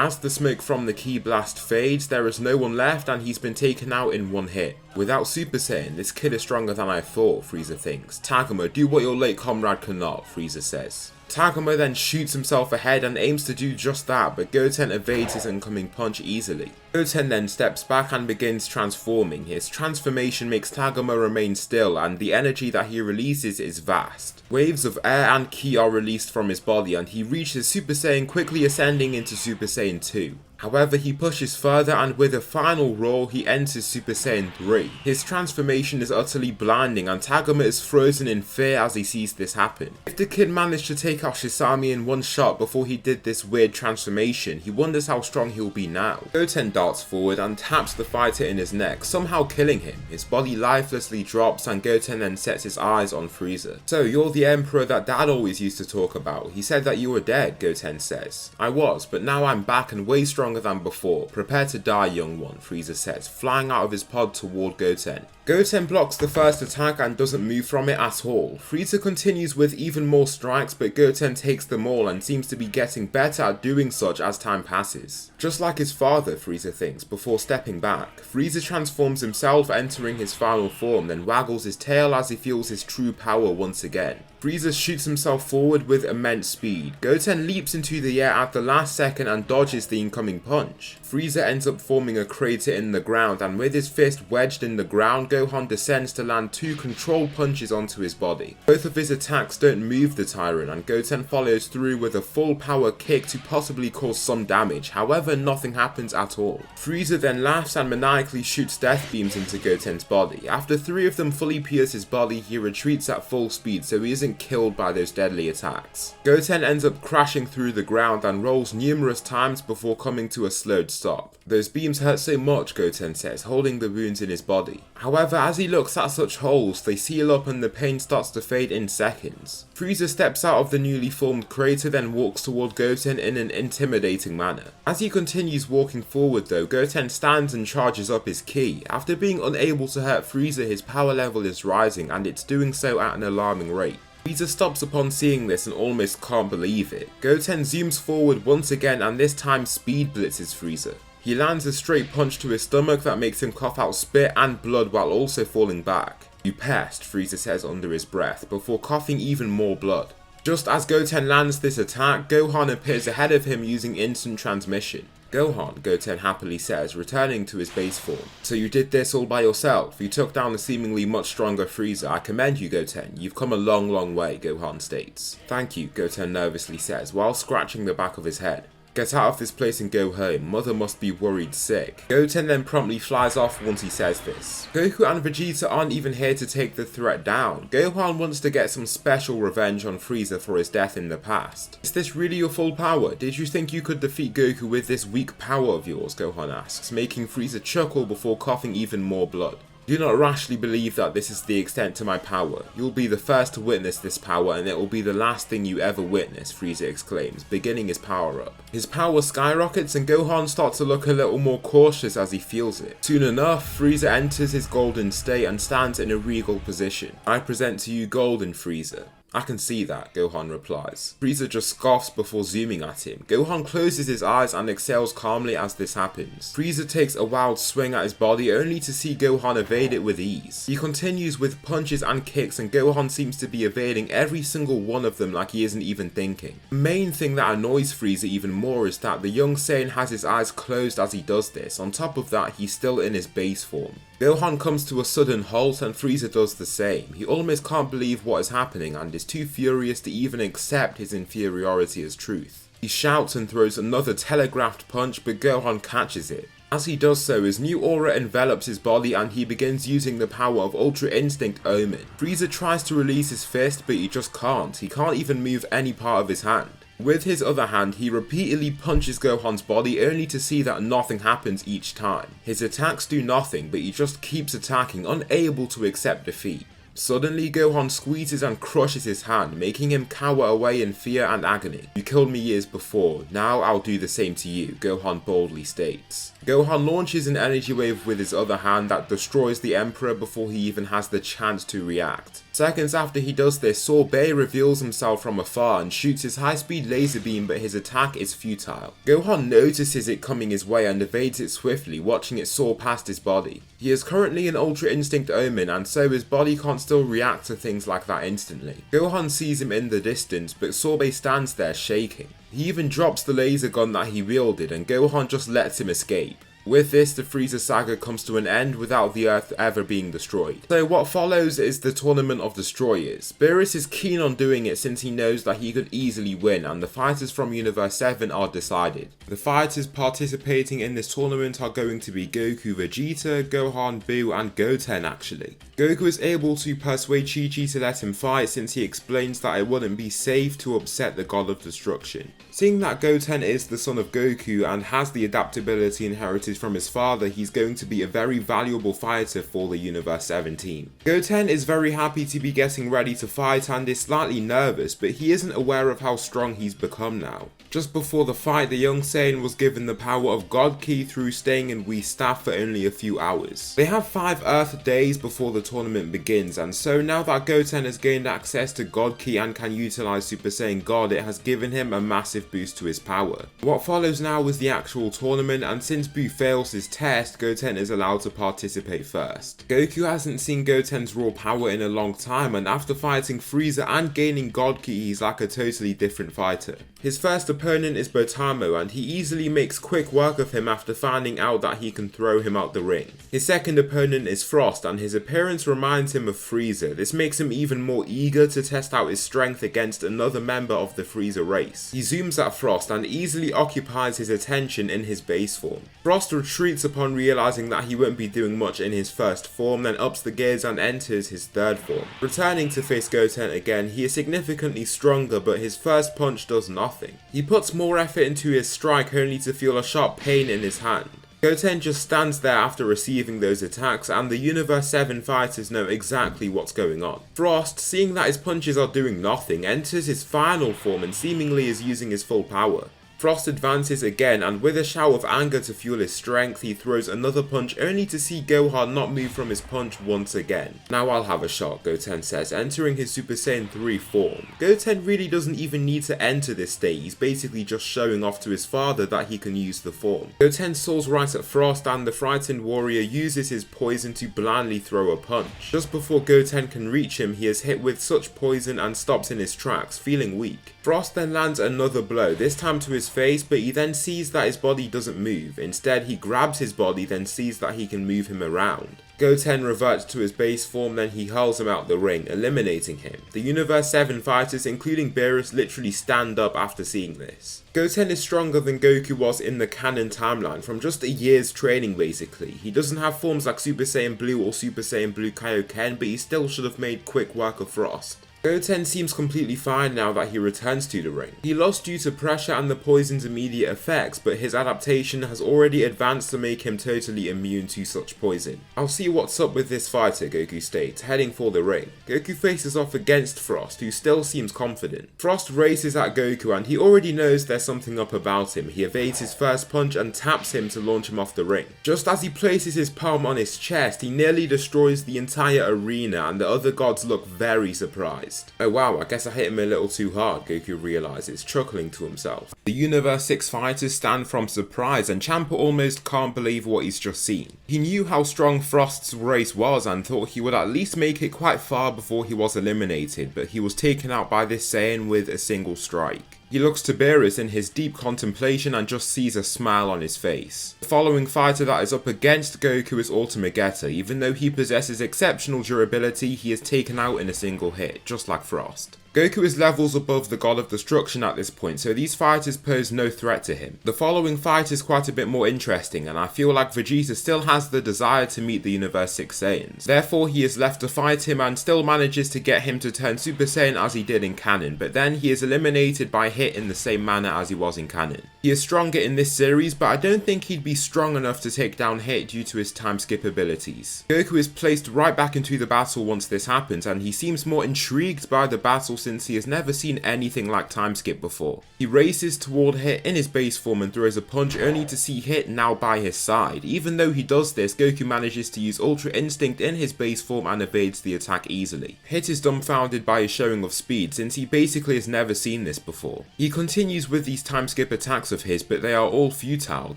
As the smoke from the ki blast fades, there is no one left and he's been taken out in one hit. Without Super Saiyan, this kid is stronger than I thought, Frieza thinks. Tagoma, do what your late comrade cannot, Frieza says. Tagoma then shoots himself ahead and aims to do just that, but Goten evades his incoming punch easily. Goten then steps back and begins transforming. His transformation makes Tagoma remain still and the energy that he releases is vast. Waves of air and ki are released from his body and he reaches Super Saiyan, quickly ascending into Super Saiyan 2. However, he pushes further and with a final roar, he enters Super Saiyan 3. His transformation is utterly blinding and Tagoma is frozen in fear as he sees this happen. If the kid managed to take out Shisami in one shot before he did this weird transformation, he wonders how strong he'll be now. Goten darts forward and taps the fighter in his neck, somehow killing him. His body lifelessly drops and Goten then sets his eyes on Frieza. So, you're the emperor that dad always used to talk about. He said that you were dead, Goten says. I was, but now I'm back and way stronger than before. Prepare to die, young one, Frieza says, flying out of his pod toward Goten. Goten blocks the first attack and doesn't move from it at all. Frieza continues with even more strikes, but Goten takes them all and seems to be getting better at doing such as time passes. Just like his father, Frieza thinks, before stepping back. Frieza transforms himself, entering his final form, then waggles his tail as he feels his true power once again. Frieza shoots himself forward with immense speed. Goten leaps into the air at the last second and dodges the incoming punch. Frieza ends up forming a crater in the ground and with his fist wedged in the ground, Gohan descends to land 2 controlled punches onto his body. Both of his attacks don't move the Tyrant, and Goten follows through with a full power kick to possibly cause some damage, however nothing happens at all. Frieza then laughs and maniacally shoots death beams into Goten's body. After 3 of them fully pierce his body, he retreats at full speed so he isn't killed by those deadly attacks. Goten ends up crashing through the ground and rolls numerous times before coming to a slowed stop. Those beams hurt so much, Goten says, holding the wounds in his body. However, as he looks at such holes, they seal up and the pain starts to fade in seconds. Frieza steps out of the newly formed crater, then walks toward Goten in an intimidating manner. As he continues walking forward though, Goten stands and charges up his ki. After being unable to hurt Frieza, his power level is rising, and it's doing so at an alarming rate. Frieza stops upon seeing this and almost can't believe it. Goten zooms forward once again and this time speed blitzes Frieza. He lands a straight punch to his stomach that makes him cough out spit and blood while also falling back. "You pest," Frieza says under his breath, before coughing even more blood. Just as Goten lands this attack, Gohan appears ahead of him using instant transmission. "Gohan," Goten happily says, returning to his base form. "So you did this all by yourself? You took down a seemingly much stronger Frieza. I commend you, Goten. You've come a long way," Gohan states. "Thank you," Goten nervously says, while scratching the back of his head. "Get out of this place and go home. Mother must be worried sick." Goten then promptly flies off once he says this. Goku and Vegeta aren't even here to take the threat down. Gohan wants to get some special revenge on Frieza for his death in the past. "Is this really your full power? Did you think you could defeat Goku with this weak power of yours?" Gohan asks, making Frieza chuckle before coughing even more blood. "Do not rashly believe that this is the extent to my power. You'll be the first to witness this power, and it will be the last thing you ever witness," Frieza exclaims, beginning his power up. His power skyrockets and Gohan starts to look a little more cautious as he feels it. Soon enough, Frieza enters his golden state and stands in a regal position. "I present to you Golden Frieza." "I can see that," Gohan replies. Frieza just scoffs before zooming at him. Gohan closes his eyes and exhales calmly as this happens. Frieza takes a wild swing at his body only to see Gohan evade it with ease. He continues with punches and kicks and Gohan seems to be evading every single one of them like he isn't even thinking. The main thing that annoys Frieza even more is that the young Saiyan has his eyes closed as he does this. On top of that, he's still in his base form. Gohan comes to a sudden halt and Frieza does the same. He almost can't believe what is happening and is too furious to even accept his inferiority as truth. He shouts and throws another telegraphed punch, but Gohan catches it. As he does so, his new aura envelops his body and he begins using the power of Ultra Instinct Omen. Frieza tries to release his fist, but he just can't. He can't even move any part of his hand. With his other hand, he repeatedly punches Gohan's body only to see that nothing happens each time. His attacks do nothing, but he just keeps attacking, unable to accept defeat. Suddenly, Gohan squeezes and crushes his hand, making him cower away in fear and agony. "You killed me years before, now I'll do the same to you," Gohan boldly states. Gohan launches an energy wave with his other hand that destroys the Emperor before he even has the chance to react. Seconds after he does this, Sorbet reveals himself from afar and shoots his high-speed laser beam, but his attack is futile. Gohan notices it coming his way and evades it swiftly, watching it soar past his body. He is currently an Ultra Instinct Omen, and so his body can't still react to things like that instantly. Gohan sees him in the distance, but Sorbet stands there shaking. He even drops the laser gun that he wielded, and Gohan just lets him escape. With this, the Frieza saga comes to an end without the Earth ever being destroyed. So what follows is the Tournament of Destroyers. Beerus is keen on doing it since he knows that he could easily win, and the fighters from Universe 7 are decided. The fighters participating in this tournament are going to be Goku, Vegeta, Gohan, Buu, and Goten actually. Goku is able to persuade Chi-Chi to let him fight since he explains that it wouldn't be safe to upset the God of Destruction. Seeing that Goten is the son of Goku and has the adaptability inherited from his father, he's going to be a very valuable fighter for the Universe 7 team. Goten is very happy to be getting ready to fight and is slightly nervous, but he isn't aware of how strong he's become now. Just before the fight, the young Saiyan was given the power of God Ki through staying in Whis staff for only a few hours. They have 5 Earth days before the tournament begins, and so now that Goten has gained access to God Ki and can utilize Super Saiyan God, it has given him a massive boost to his power. What follows now is the actual tournament, and since Buu fails his test, Goten is allowed to participate first. Goku hasn't seen Goten's raw power in a long time, and after fighting Frieza and gaining God Ki, he's like a totally different fighter. His first opponent is Botamo, and he easily makes quick work of him after finding out that he can throw him out the ring. His second opponent is Frost, and his appearance reminds him of Frieza. This makes him even more eager to test out his strength against another member of the Frieza race. He zooms at Frost and easily occupies his attention in his base form. Frost retreats upon realizing that he won't be doing much in his first form, then ups the gears and enters his third form. Returning to face Goten again, he is significantly stronger, but his first punch does nothing. He puts more effort into his strike only to feel a sharp pain in his hand. Goten just stands there after receiving those attacks, and the Universe 7 fighters know exactly what's going on. Frost, seeing that his punches are doing nothing, enters his final form and seemingly is using his full power. Frost advances again, and with a shout of anger to fuel his strength, he throws another punch only to see Gohan not move from his punch once again. "Now I'll have a shot," Goten says, entering his Super Saiyan 3 form. Goten really doesn't even need to enter this state, he's basically just showing off to his father that he can use the form. Goten soars right at Frost, and the frightened warrior uses his poison to blindly throw a punch. Just before Goten can reach him, he is hit with such poison and stops in his tracks, feeling weak. Frost then lands another blow, this time to his face, but he then sees that his body doesn't move. Instead, he grabs his body, then sees that he can move him around. Goten reverts to his base form, then he hurls him out the ring, eliminating him. The Universe 7 fighters, including Beerus, literally stand up after seeing this. Goten is stronger than Goku was in the canon timeline, from just a year's training basically. He doesn't have forms like Super Saiyan Blue or Super Saiyan Blue Kaioken, but he still should have made quick work of Frost. Goten seems completely fine now that he returns to the ring. He lost due to pressure and the poison's immediate effects, but his adaptation has already advanced to make him totally immune to such poison. "I'll see what's up with this fighter," Goku states, heading for the ring. Goku faces off against Frost, who still seems confident. Frost races at Goku, and he already knows there's something up about him. He evades his first punch and taps him to launch him off the ring. Just as he places his palm on his chest, he nearly destroys the entire arena, and the other gods look very surprised. "Oh wow, I guess I hit him a little too hard," Goku realizes, chuckling to himself. The Universe 6 fighters stand from surprise, and Champa almost can't believe what he's just seen. He knew how strong Frost's race was and thought he would at least make it quite far before he was eliminated, but he was taken out by this Saiyan with a single strike. He looks to Beerus in his deep contemplation and just sees a smile on his face. The following fighter that is up against Goku is Ultimagetta. Even though he possesses exceptional durability, he is taken out in a single hit, just like Frost. Goku is levels above the God of Destruction at this point, so these fighters pose no threat to him. The following fight is quite a bit more interesting, and I feel like Vegeta still has the desire to meet the Universe 6 Saiyans. Therefore, he is left to fight him and still manages to get him to turn Super Saiyan as he did in canon, but then he is eliminated by Hit in the same manner as he was in canon. He is stronger in this series, but I don't think he'd be strong enough to take down Hit due to his time skip abilities. Goku is placed right back into the battle once this happens, and he seems more intrigued by the battle since he has never seen anything like time skip before. He races toward Hit in his base form and throws a punch only to see Hit now by his side. Even though he does this, Goku manages to use Ultra Instinct in his base form and evades the attack easily. Hit is dumbfounded by his showing of speed since he basically has never seen this before. He continues with these time skip attacks of his, but they are all futile.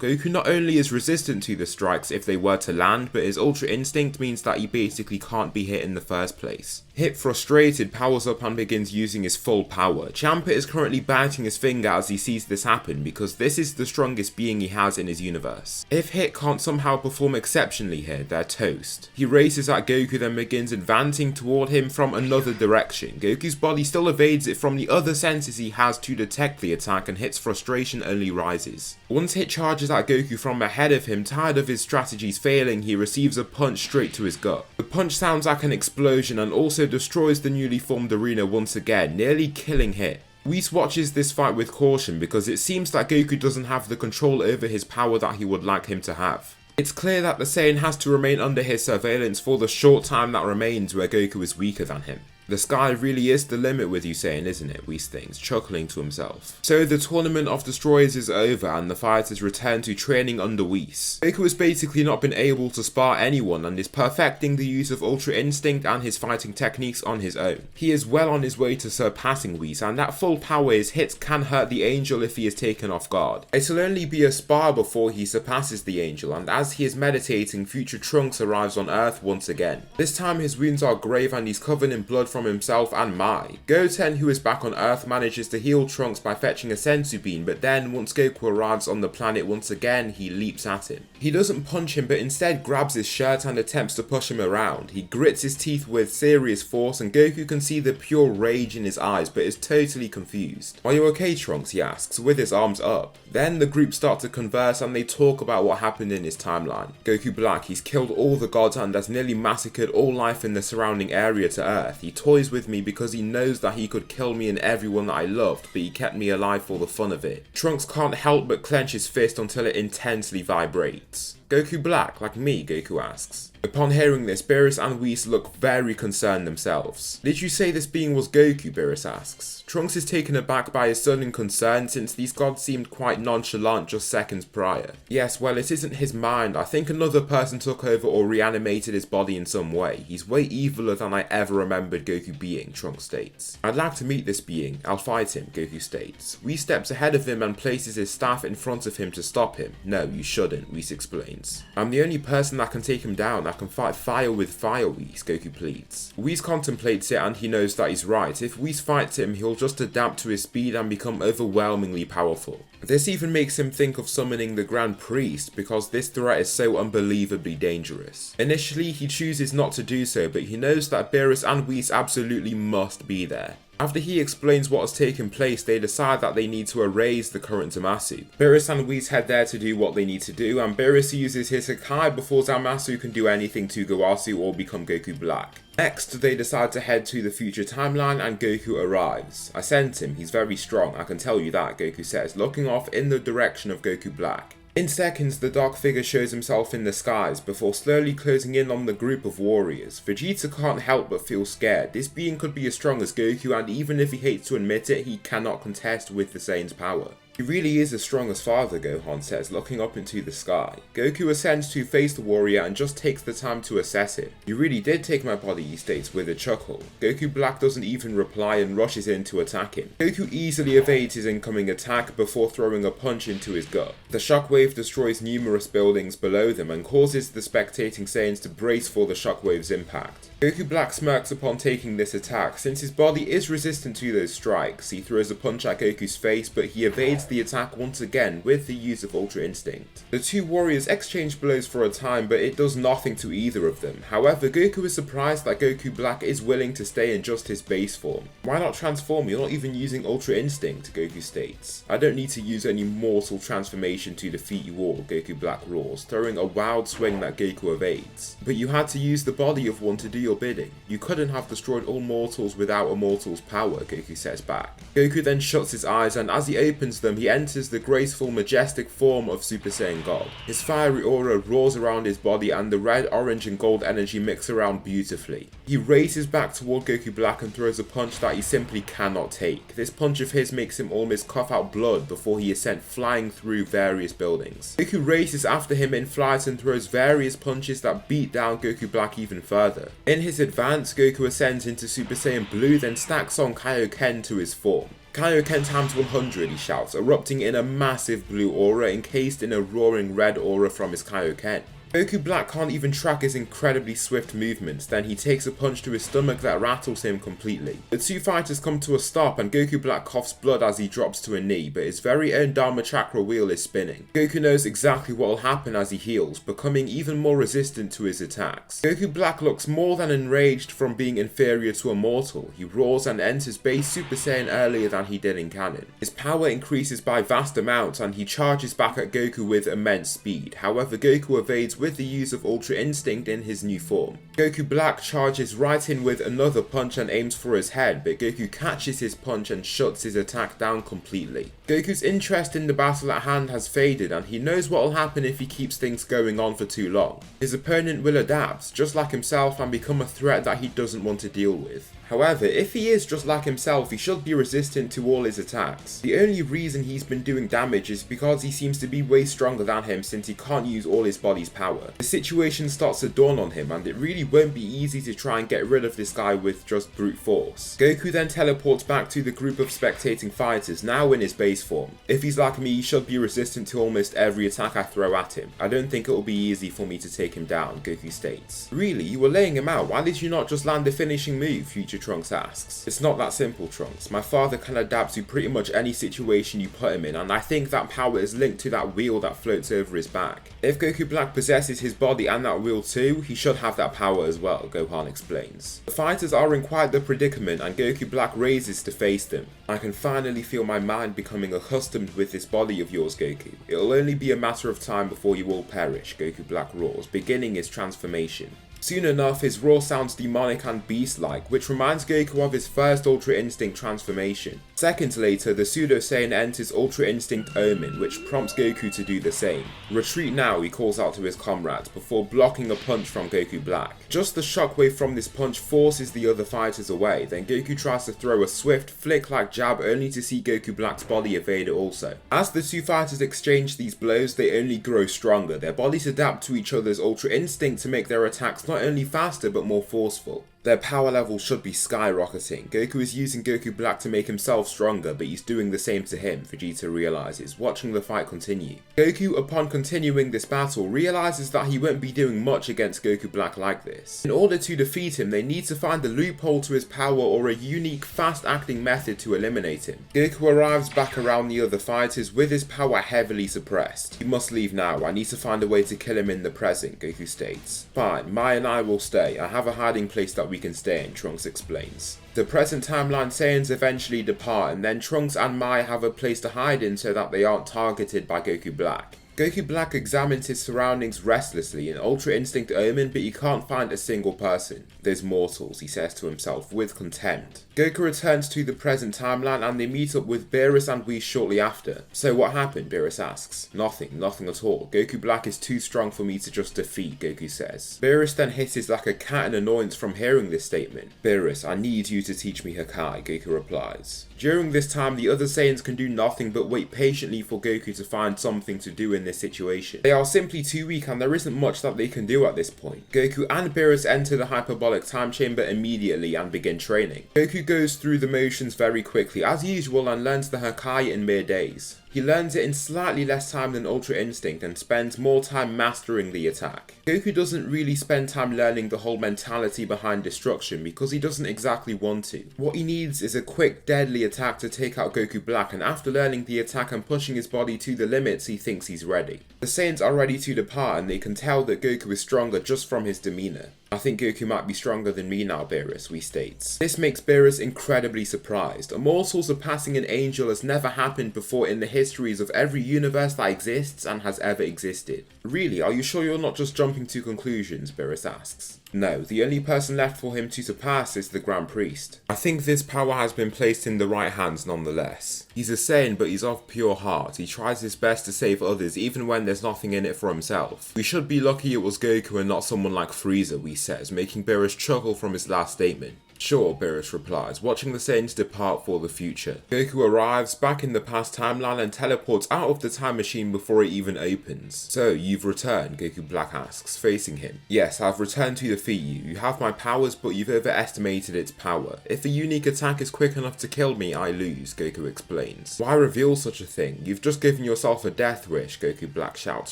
Goku not only is resistant to the strikes if they were to land, but his Ultra Instinct means that he basically can't be hit in the first place. Hit, frustrated, powers up and begins using his full power. Champa is currently biting his finger as he sees this happen because this is the strongest being he has in his universe. If Hit can't somehow perform exceptionally here, they're toast. He races at Goku, then begins advancing toward him from another direction. Goku's body still evades it from the other senses he has to detect the attack, and Hit's frustration only rises. Once Hit charges at Goku from ahead of him, tired of his strategies failing, he receives a punch straight to his gut. The punch sounds like an explosion and also destroys the newly formed arena once again, nearly killing Hit. Whis watches this fight with caution because it seems that Goku doesn't have the control over his power that he would like him to have. It's clear that the Saiyan has to remain under his surveillance for the short time that remains where Goku is weaker than him. The sky really is the limit with Usain, isn't it? Whis thinks, chuckling to himself. So the Tournament of Destroyers is over and the fighters return to training under Whis. Goku has basically not been able to spar anyone and is perfecting the use of Ultra Instinct and his fighting techniques on his own. He is well on his way to surpassing Whis, and at full power his hits can hurt the Angel if he is taken off guard. It'll only be a spar before he surpasses the Angel, and as he is meditating, future Trunks arrives on Earth once again. This time his wounds are grave and he's covered in blood from himself and Mai. Goten, who is back on Earth, manages to heal Trunks by fetching a senzu bean, but then once Goku arrives on the planet once again, he leaps at him. He doesn't punch him but instead grabs his shirt and attempts to push him around. He grits his teeth with serious force and Goku can see the pure rage in his eyes but is totally confused. "Are you okay, Trunks?" he asks, with his arms up. Then the group start to converse and they talk about what happened in his timeline. Goku Black, he's killed all the gods and has nearly massacred all life in the surrounding area to Earth. He toys with me because he knows that he could kill me and everyone that I loved, but he kept me alive for the fun of it. Trunks can't help but clench his fist until it intensely vibrates. "Goku Black, like me?" Goku asks. Upon hearing this, Beerus and Whis look very concerned themselves. "Did you say this being was Goku?" Beerus asks. Trunks is taken aback by his sudden concern since these gods seemed quite nonchalant just seconds prior. "Yes, well, it isn't his mind. I think another person took over or reanimated his body in some way. He's way eviler than I ever remembered Goku being," Trunks states. "I'd like to meet this being. I'll fight him," Goku states. Whis steps ahead of him and places his staff in front of him to stop him. "No, you shouldn't," Whis explains. "I'm the only person that can take him down. I can fight fire with fire, Whis," Goku pleads. Whis contemplates it and he knows that he's right. If Whis fights him, he'll just adapt to his speed and become overwhelmingly powerful. This even makes him think of summoning the Grand Priest because this threat is so unbelievably dangerous. Initially, he chooses not to do so, but he knows that Beerus and Whis absolutely must be there. After he explains what has taken place, they decide that they need to erase the current Zamasu. Beerus and Whis head there to do what they need to do, and Beerus uses his Hakai before Zamasu can do anything to Gowasu or become Goku Black. Next, they decide to head to the future timeline and Goku arrives. "I sent him, he's very strong, I can tell you that," Goku says, looking off in the direction of Goku Black. In seconds, the dark figure shows himself in the skies before slowly closing in on the group of warriors. Vegeta can't help but feel scared. This being could be as strong as Goku, and even if he hates to admit it, he cannot contest with the Saiyan's power. "He really is as strong as father," Gohan says, looking up into the sky. Goku ascends to face the warrior and just takes the time to assess him. "You really did take my body," he states with a chuckle. Goku Black doesn't even reply and rushes in to attack him. Goku easily evades his incoming attack before throwing a punch into his gut. The shockwave destroys numerous buildings below them and causes the spectating Saiyans to brace for the shockwave's impact. Goku Black smirks upon taking this attack. Since his body is resistant to those strikes, he throws a punch at Goku's face, but he evades the attack once again with the use of Ultra Instinct. The two warriors exchange blows for a time, but it does nothing to either of them. However, Goku is surprised that Goku Black is willing to stay in just his base form. "Why not transform? You're not even using Ultra Instinct," Goku states. "I don't need to use any mortal transformation to defeat you all," Goku Black roars, throwing a wild swing that Goku evades. "But you had to use the body of one to do your bidding. You couldn't have destroyed all mortals without a mortal's power," Goku says back. Goku then shuts his eyes and as he opens them, he enters the graceful, majestic form of Super Saiyan God. His fiery aura roars around his body and the red, orange and gold energy mix around beautifully. He races back toward Goku Black and throws a punch that he simply cannot take. This punch of his makes him almost cough out blood before he is sent flying through various buildings. Goku races after him in flight and throws various punches that beat down Goku Black even further. In his advance, Goku ascends into Super Saiyan Blue, then stacks on Kaioken to his form. "Kaioken times 100, he shouts, erupting in a massive blue aura encased in a roaring red aura from his Kaioken. Goku Black can't even track his incredibly swift movements, then he takes a punch to his stomach that rattles him completely. The two fighters come to a stop and Goku Black coughs blood as he drops to a knee, but his very own Dharma Chakra wheel is spinning. Goku knows exactly what will happen as he heals, becoming even more resistant to his attacks. Goku Black looks more than enraged from being inferior to a mortal. He roars and enters base Super Saiyan earlier than he did in canon. His power increases by vast amounts and he charges back at Goku with immense speed. However, Goku evades with the use of Ultra Instinct in his new form. Goku Black charges right in with another punch and aims for his head, but Goku catches his punch and shuts his attack down completely. Goku's interest in the battle at hand has faded and he knows what will happen if he keeps things going on for too long. His opponent will adapt, just like himself, and become a threat that he doesn't want to deal with. However, if he is just like himself, he should be resistant to all his attacks. The only reason he's been doing damage is because he seems to be way stronger than him since he can't use all his body's power. The situation starts to dawn on him, and it really won't be easy to try and get rid of this guy with just brute force. Goku then teleports back to the group of spectating fighters, now in his base form. If he's like me, he should be resistant to almost every attack I throw at him. I don't think it will be easy for me to take him down, Goku states. Really, you were laying him out, why did you not just land the finishing move? Future Trunks asks. It's not that simple, Trunks. My father can adapt to pretty much any situation you put him in, and I think that power is linked to that wheel that floats over his back. If Goku Black possesses his body and that wheel too, he should have that power as well, Gohan explains. The fighters are in quite the predicament, and Goku Black raises to face them. I can finally feel my mind becoming accustomed with this body of yours, Goku. It'll only be a matter of time before you all perish, Goku Black roars, beginning his transformation. Soon enough, his roar sounds demonic and beast-like, which reminds Goku of his first Ultra Instinct transformation. Seconds later, the Pseudo Saiyan enters Ultra Instinct Omen, which prompts Goku to do the same. Retreat now, he calls out to his comrades, before blocking a punch from Goku Black. Just the shockwave from this punch forces the other fighters away, then Goku tries to throw a swift, flick-like jab only to see Goku Black's body evade it also. As the two fighters exchange these blows, they only grow stronger. Their bodies adapt to each other's Ultra Instinct to make their attacks not only faster but more forceful. Their power level should be skyrocketing. Goku is using Goku Black to make himself stronger, but he's doing the same to him, Vegeta realizes, watching the fight continue. Goku, upon continuing this battle, realizes that he won't be doing much against Goku Black like this. In order to defeat him, they need to find a loophole to his power or a unique, fast-acting method to eliminate him. Goku arrives back around the other fighters with his power heavily suppressed. "You must leave now, I need to find a way to kill him in the present," Goku states. "Fine, Mai and I will stay. I have a hiding place that we can stay in," Trunks explains. The present timeline Saiyans eventually depart, and then Trunks and Mai have a place to hide in so that they aren't targeted by Goku Black. Goku Black examines his surroundings restlessly in Ultra Instinct Omen, but he can't find a single person. "There's mortals," he says to himself with contempt. Goku returns to the present timeline and they meet up with Beerus and Whis shortly after. "So what happened?" Beerus asks. Nothing at all. Goku Black is too strong for me to just defeat," Goku says. Beerus then hisses like a cat in annoyance from hearing this statement. "Beerus, I need you to teach me Hakai," Goku replies. During this time, the other Saiyans can do nothing but wait patiently for Goku to find something to do in this situation. They are simply too weak and there isn't much that they can do at this point. Goku and Beerus enter the hyperbolic time chamber immediately and begin training. Goku goes through the motions very quickly as usual and learns the Hakai in mere days. He learns it in slightly less time than Ultra Instinct and spends more time mastering the attack. Goku doesn't really spend time learning the whole mentality behind destruction because he doesn't exactly want to. What he needs is a quick, deadly attack to take out Goku Black, and after learning the attack and pushing his body to the limits, he thinks he's ready. The Saiyans are ready to depart and they can tell that Goku is stronger just from his demeanor. "I think Goku might be stronger than me now, Beerus," Whis states. This makes Beerus incredibly surprised. A morsel surpassing an angel has never happened before in the histories of every universe that exists and has ever existed. "Really, are you sure you're not just jumping to conclusions?" Beerus asks. "No, the only person left for him to surpass is the Grand Priest. I think this power has been placed in the right hands nonetheless. He's a Saiyan, but he's of pure heart. He tries his best to save others even when there's nothing in it for himself. We should be lucky it was Goku and not someone like Frieza," Whis says, making Beerus chuckle from his last statement. "Sure," Beerus replies, watching the Saiyans depart for the future. Goku arrives back in the past timeline and teleports out of the time machine before it even opens. "So, you've returned?" Goku Black asks, facing him. "Yes, I've returned to defeat you. You have my powers, but you've overestimated its power. If a unique attack is quick enough to kill me, I lose," Goku explains. "Why reveal such a thing? You've just given yourself a death wish," Goku Black shouts,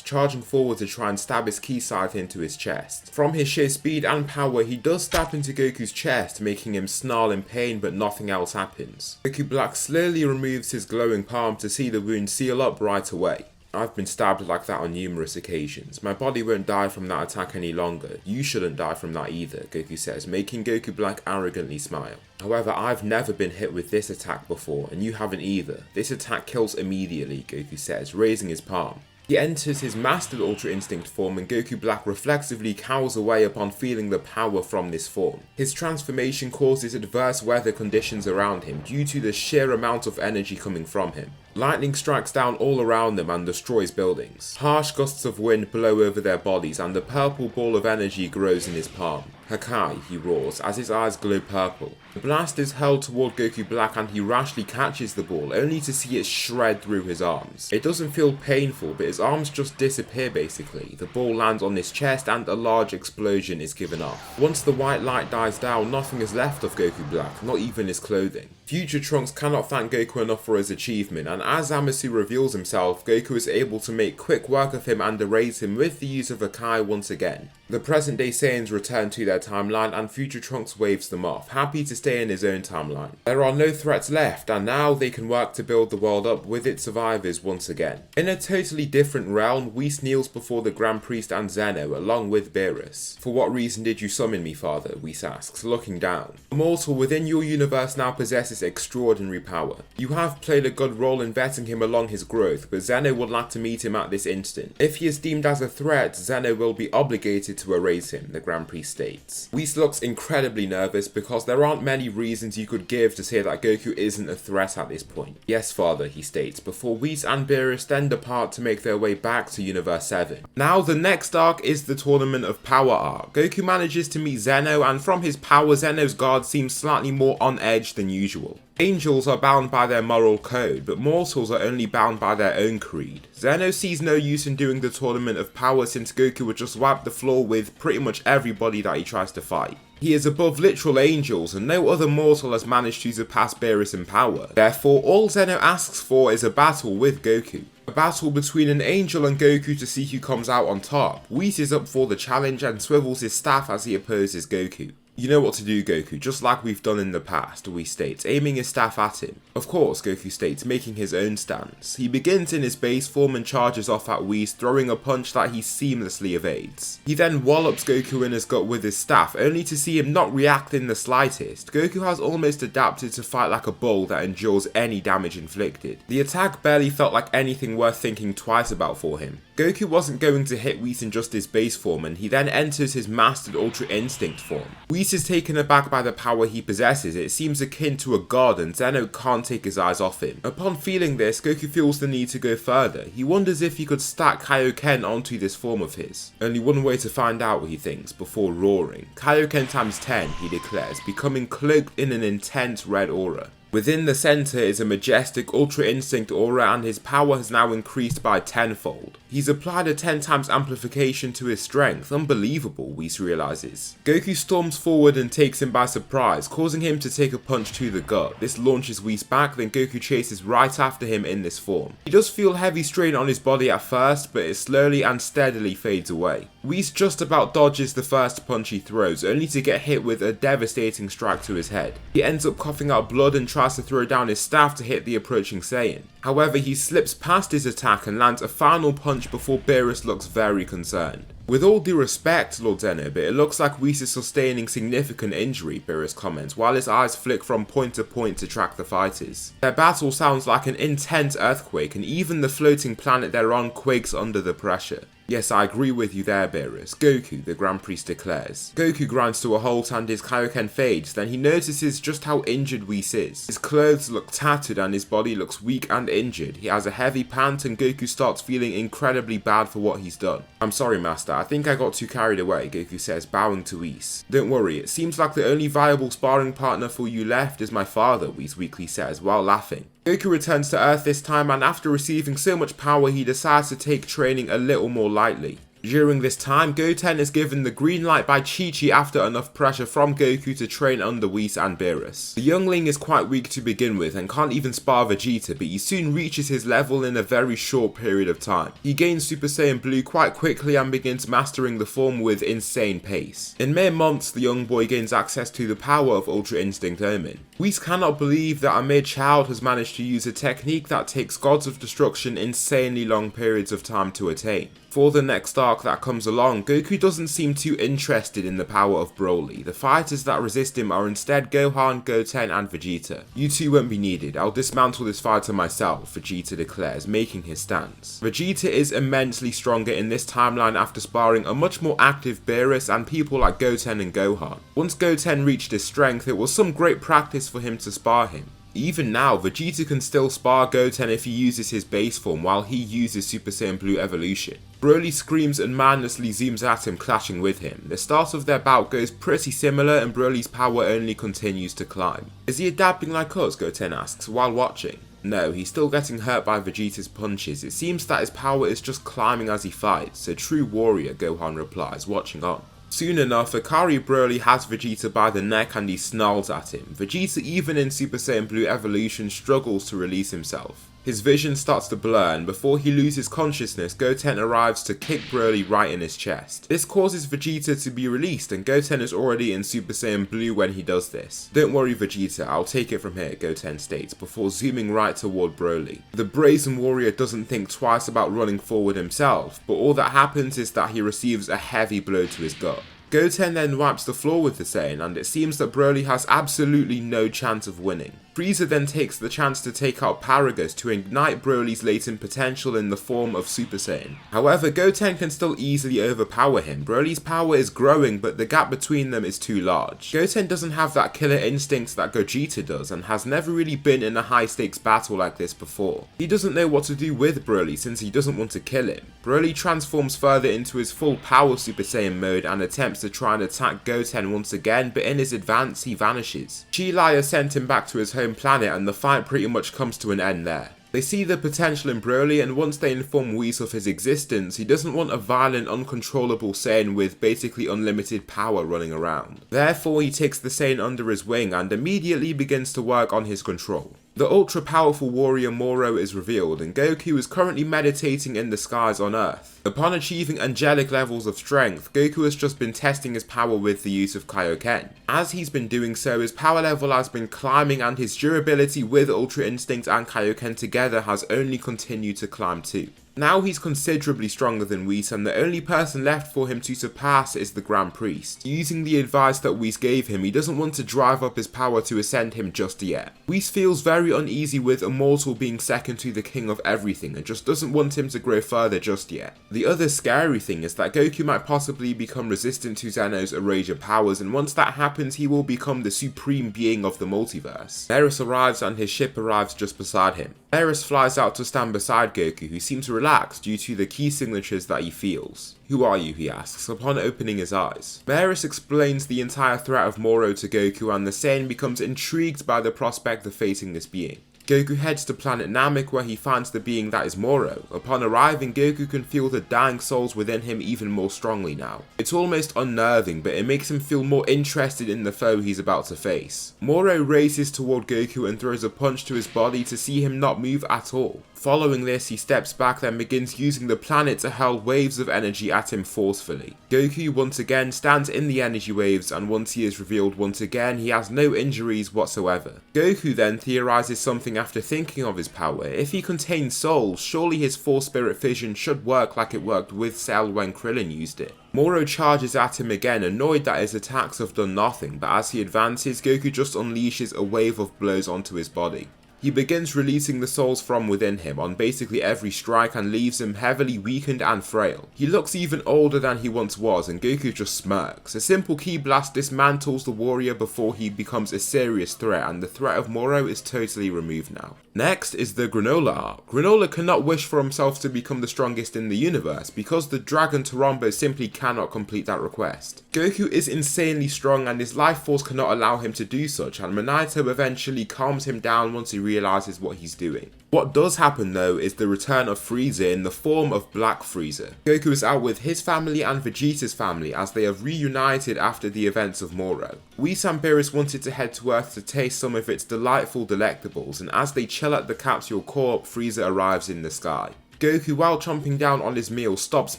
charging forward to try and stab his key scythe into his chest. From his sheer speed and power, he does stab into Goku's chest, making him snarl in pain, but nothing else happens. Goku Black slowly removes his glowing palm to see the wound seal up right away. "I've been stabbed like that on numerous occasions. My body won't die from that attack any longer. You shouldn't die from that either," Goku says, making Goku Black arrogantly smile. "However, I've never been hit with this attack before, and you haven't either. This attack kills immediately," Goku says, raising his palm. He enters his mastered Ultra Instinct form and Goku Black reflexively cowers away upon feeling the power from this form. His transformation causes adverse weather conditions around him due to the sheer amount of energy coming from him. Lightning strikes down all around them and destroys buildings. Harsh gusts of wind blow over their bodies and a purple ball of energy grows in his palm. Hakai, he roars as his eyes glow purple. The blast is hurled toward Goku Black and he rashly catches the ball, only to see it shred through his arms. It doesn't feel painful, but his arms just disappear basically. The ball lands on his chest and a large explosion is given off. Once the white light dies down, nothing is left of Goku Black, not even his clothing. Future Trunks cannot thank Goku enough for his achievement, and as Zamasu reveals himself, Goku is able to make quick work of him and erase him with the use of Hakai once again. The present day Saiyans return to their timeline and Future Trunks waves them off, happy to stay in his own timeline. There are no threats left and now they can work to build the world up with its survivors once again. In a totally different realm, Whis kneels before the Grand Priest and Zeno along with Beerus. For what reason did you summon me, father? Whis asks, looking down. A mortal within your universe now possesses extraordinary power. You have played a good role in vetting him along his growth, but Zeno would like to meet him at this instant. If he is deemed as a threat, Zeno will be obligated to erase him, the Grand Priest states. Whis looks incredibly nervous because there aren't many reasons you could give to say that Goku isn't a threat at this point. Yes, father, he states, before Whis and Beerus then depart to make their way back to Universe 7. Now, the next arc is the Tournament of Power arc. Goku manages to meet Zeno, and from his power, Zeno's guard seems slightly more on edge than usual. Angels are bound by their moral code, but mortals are only bound by their own creed. Zeno sees no use in doing the Tournament of Power since Goku would just wipe the floor with pretty much everybody that he tries to fight. He is above literal angels and no other mortal has managed to surpass Beerus in power. Therefore, all Zeno asks for is a battle with Goku. A battle between an angel and Goku to see who comes out on top. Whis is up for the challenge and swivels his staff as he opposes Goku. You know what to do, Goku, just like we've done in the past, Whis states, aiming his staff at him. Of course, Goku states, making his own stance. He begins in his base form and charges off at Whis, throwing a punch that he seamlessly evades. He then wallops Goku in his gut with his staff, only to see him not react in the slightest. Goku has almost adapted to fight like a bull that endures any damage inflicted. The attack barely felt like anything worth thinking twice about for him. Goku wasn't going to hit Whis in just his base form, and he then enters his mastered Ultra Instinct form. Whis is taken aback by the power he possesses. It seems akin to a god, and Zeno can't take his eyes off him. Upon feeling this, Goku feels the need to go further. He wonders if he could stack Kaioken onto this form of his. Only one way to find out, he thinks, before roaring. Kaioken times 10, he declares, becoming cloaked in an intense red aura. Within the center is a majestic Ultra Instinct aura and his power has now increased by tenfold. He's applied a 10 times amplification to his strength, unbelievable, Whis realizes. Goku storms forward and takes him by surprise, causing him to take a punch to the gut. This launches Whis back, then Goku chases right after him in this form. He does feel heavy strain on his body at first, but it slowly and steadily fades away. Whis just about dodges the first punch he throws, only to get hit with a devastating strike to his head. He ends up coughing out blood and tries to throw down his staff to hit the approaching Saiyan. However, he slips past his attack and lands a final punch before Beerus looks very concerned. With all due respect, Lord Zeno, but it looks like Whis is sustaining significant injury, Beerus comments, while his eyes flick from point to track the fighters. Their battle sounds like an intense earthquake, and even the floating planet they're on quakes under the pressure. Yes, I agree with you there, Beerus. Goku, the Grand Priest declares. Goku grinds to a halt and his Kaioken fades, then he notices just how injured Whis is. His clothes look tattered and his body looks weak and injured. He has a heavy pant and Goku starts feeling incredibly bad for what he's done. I'm sorry, Master, I think I got too carried away, Goku says, bowing to Whis. Don't worry, it seems like the only viable sparring partner for you left is my father, Whis weakly says, while laughing. Goku returns to Earth this time, and after receiving so much power, he decides to take training a little more lightly. During this time, Goten is given the green light by Chi-Chi after enough pressure from Goku to train under Whis and Beerus. The youngling is quite weak to begin with and can't even spar Vegeta, but he soon reaches his level in a very short period of time. He gains Super Saiyan Blue quite quickly and begins mastering the form with insane pace. In mere months, the young boy gains access to the power of Ultra Instinct Omen. Whis cannot believe that a mere child has managed to use a technique that takes gods of destruction insanely long periods of time to attain. For the next arc that comes along, Goku doesn't seem too interested in the power of Broly. The fighters that resist him are instead Gohan, Goten and Vegeta. You two won't be needed, I'll dismantle this fighter myself, Vegeta declares, making his stance. Vegeta is immensely stronger in this timeline after sparring a much more active Beerus and people like Goten and Gohan. Once Goten reached his strength, it was some great practice for him to spar him. Even now, Vegeta can still spar Goten if he uses his base form while he uses Super Saiyan Blue evolution. Broly screams and mindlessly zooms at him, clashing with him. The start of their bout goes pretty similar and Broly's power only continues to climb. Is he adapting like us? Goten asks while watching. No, he's still getting hurt by Vegeta's punches. It seems that his power is just climbing as he fights. A true warrior, Gohan replies, watching on. Soon enough, Akari Broly has Vegeta by the neck and he snarls at him. Vegeta, even in Super Saiyan Blue evolution, struggles to release himself. His vision starts to blur and before he loses consciousness, Goten arrives to kick Broly right in his chest. This causes Vegeta to be released and Goten is already in Super Saiyan Blue when he does this. Don't worry Vegeta, I'll take it from here, Goten states, before zooming right toward Broly. The brazen warrior doesn't think twice about running forward himself, but all that happens is that he receives a heavy blow to his gut. Goten then wipes the floor with the Saiyan and it seems that Broly has absolutely no chance of winning. Frieza then takes the chance to take out MAHORAGA'S to ignite Broly's latent potential in the form of Super Saiyan. However, Goten can still easily overpower him. Broly's power is growing but the gap between them is too large. Goten doesn't have that killer instinct that Gogeta does and has never really been in a high stakes battle like this before. He doesn't know what to do with Broly since he doesn't want to kill him. Broly transforms further into his full power Super Saiyan mode and attempts to try and attack Goten once again, but in his advance he vanishes. Chi sent him back to his home planet and the fight pretty much comes to an end there. They see the potential in Broly and once they inform Whis of his existence, he doesn't want a violent, uncontrollable Saiyan with basically unlimited power running around. Therefore he takes the Saiyan under his wing and immediately begins to work on his control. The ultra-powerful warrior Moro is revealed and Goku is currently meditating in the skies on Earth. Upon achieving angelic levels of strength, Goku has just been testing his power with the use of Kaioken. As he's been doing so, his power level has been climbing and his durability with Ultra Instinct and Kaioken together has only continued to climb too. Now he's considerably stronger than Whis and the only person left for him to surpass is the Grand Priest. Using the advice that Whis gave him, he doesn't want to drive up his power to ascend him just yet. Whis feels very uneasy with Immortal being second to the king of everything and just doesn't want him to grow further just yet. The other scary thing is that Goku might possibly become resistant to Zeno's Erasure powers and once that happens he will become the supreme being of the multiverse. Beerus arrives and his ship arrives just beside him. Beerus flies out to stand beside Goku who seems relaxed due to the key signatures that he feels. "Who are you?" he asks upon opening his eyes. Beerus explains the entire threat of Moro to Goku and the Saiyan becomes intrigued by the prospect of facing this being. Goku heads to planet Namek where he finds the being that is Moro. Upon arriving, Goku can feel the dying souls within him even more strongly now. It's almost unnerving, but it makes him feel more interested in the foe he's about to face. Moro races toward Goku and throws a punch to his body to see him not move at all. Following this, he steps back then begins using the planet to hurl waves of energy at him forcefully. Goku once again stands in the energy waves and once he is revealed once again, he has no injuries whatsoever. Goku then theorizes something after thinking of his power. If he contains souls, surely his Force Spirit Fission should work like it worked with Cell when Krillin used it. Moro charges at him again, annoyed that his attacks have done nothing, but as he advances, Goku just unleashes a wave of blows onto his body. He begins releasing the souls from within him on basically every strike and leaves him heavily weakened and frail. He looks even older than he once was and Goku just smirks. A simple ki blast dismantles the warrior before he becomes a serious threat and the threat of Moro is totally removed now. Next is the Granola arc. Granola cannot wish for himself to become the strongest in the universe because the Dragon Torombo simply cannot complete that request. Goku is insanely strong and his life force cannot allow him to do such and Minato eventually calms him down once he realizes what he's doing. What does happen though is the return of Frieza in the form of Black Frieza. Goku is out with his family and Vegeta's family as they have reunited after the events of Moro. Whis and Beerus wanted to head to Earth to taste some of its delightful delectables and as they chill at the capsule corp, Frieza arrives in the sky. Goku, while chomping down on his meal, stops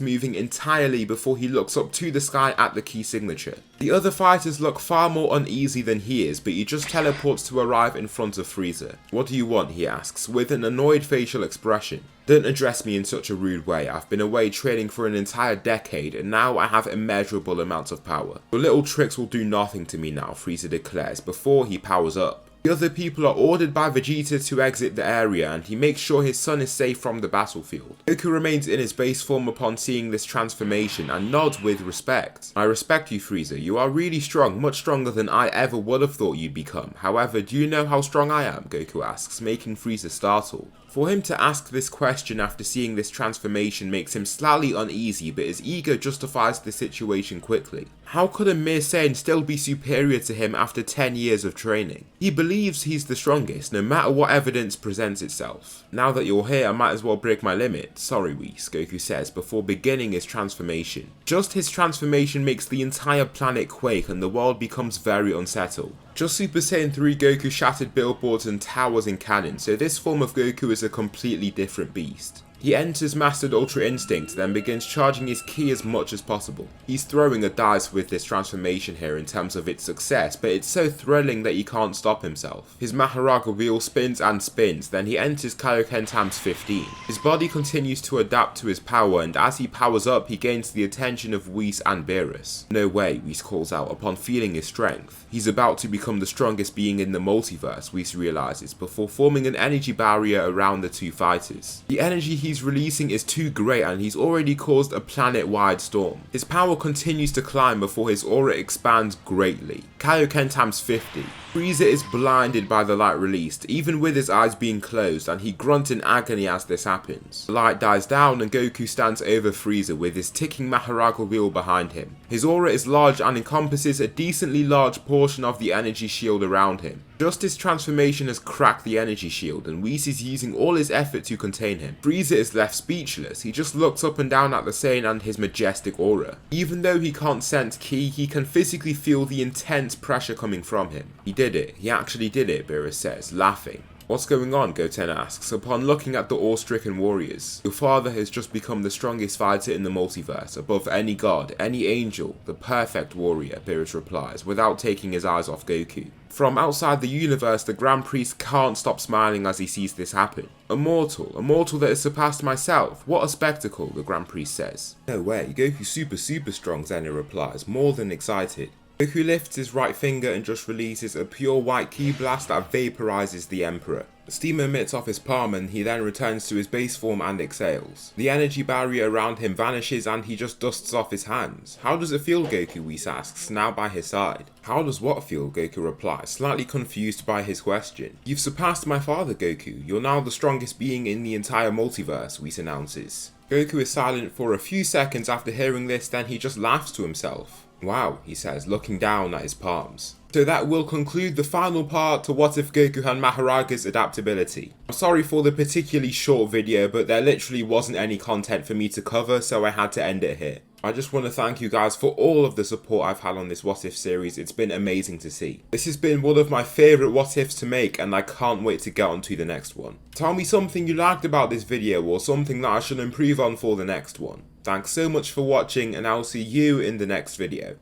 moving entirely before he looks up to the sky at the key signature. The other fighters look far more uneasy than he is, but he just teleports to arrive in front of Frieza. "What do you want?" he asks, with an annoyed facial expression. "Don't address me in such a rude way. I've been away training for an entire decade, and now I have immeasurable amounts of power. Your little tricks will do nothing to me now," Frieza declares before he powers up. The other people are ordered by Vegeta to exit the area, and he makes sure his son is safe from the battlefield. Goku remains in his base form upon seeing this transformation and nods with respect. I respect you, Frieza. You are really strong, much stronger than I ever would have thought you'd become. However, do you know how strong I am? Goku asks, making Frieza startled. For him to ask this question after seeing this transformation makes him slightly uneasy, but his ego justifies the situation quickly. How could a mere Saiyan still be superior to him after 10 years of training? He believes he's the strongest, no matter what evidence presents itself. Now that you're here, I might as well break my limit. Sorry, Whis, Goku says before beginning his transformation. Just his transformation makes the entire planet quake and the world becomes very unsettled. Just Super Saiyan 3 Goku shattered billboards and towers in canon, so this form of Goku is a completely different beast. He enters Mastered Ultra Instinct, then begins charging his ki as much as possible. He's throwing a dice with this transformation here in terms of its success, but it's so thrilling that he can't stop himself. His Mahoraga wheel spins and spins, then he enters Kaioken times 15. His body continues to adapt to his power, and as he powers up, he gains the attention of Whis and Beerus. No way, Whis calls out upon feeling his strength. He's about to become the strongest being in the multiverse, Whis realizes, before forming an energy barrier around the two fighters. The energy he's releasing is too great, and he's already caused a planet-wide storm. His power continues to climb before his aura expands greatly. Kaioken times 50. Frieza is blinded by the light released, even with his eyes being closed, and he grunts in agony as this happens. The light dies down and Goku stands over Frieza with his ticking Mahoraga wheel behind him. His aura is large and encompasses a decently large portion of the energy shield around him. Just his transformation has cracked the energy shield, and Whis is using all his effort to contain him. Frieza is left speechless. He just looks up and down at the Saiyan and his majestic aura. Even though he can't sense ki, he can physically feel the intense pressure coming from him. He did it. He actually did it, Beerus says, laughing. What's going on? Goten asks, upon looking at the awe-stricken warriors. Your father has just become the strongest fighter in the multiverse, above any god, any angel, the perfect warrior, Beerus replies, without taking his eyes off Goku. From outside the universe, the Grand Priest can't stop smiling as he sees this happen. A mortal that has surpassed myself. What a spectacle, the Grand Priest says. No way, Goku's super strong, Zeno replies, more than excited. Goku lifts his right finger and just releases a pure white ki blast that vaporizes the Emperor. Steam emits off his palm and he then returns to his base form and exhales. The energy barrier around him vanishes and he just dusts off his hands. How does it feel, Goku? Whis asks, now by his side. How does what feel? Goku replies, slightly confused by his question. You've surpassed my father, Goku. You're now the strongest being in the entire multiverse, Whis announces. Goku is silent for a few seconds after hearing this, then he just laughs to himself. Wow, he says, looking down at his palms. So that will conclude the final part to What If Goku had Mahoraga's adaptability. I'm sorry for the particularly short video, but there literally wasn't any content for me to cover, so I had to end it here. I just want to thank you guys for all of the support I've had on this What If series. It's been amazing to see. This has been one of my favourite What Ifs to make, and I can't wait to get on to the next one. Tell me something you liked about this video or something that I should improve on for the next one. Thanks so much for watching, and I'll see you in the next video.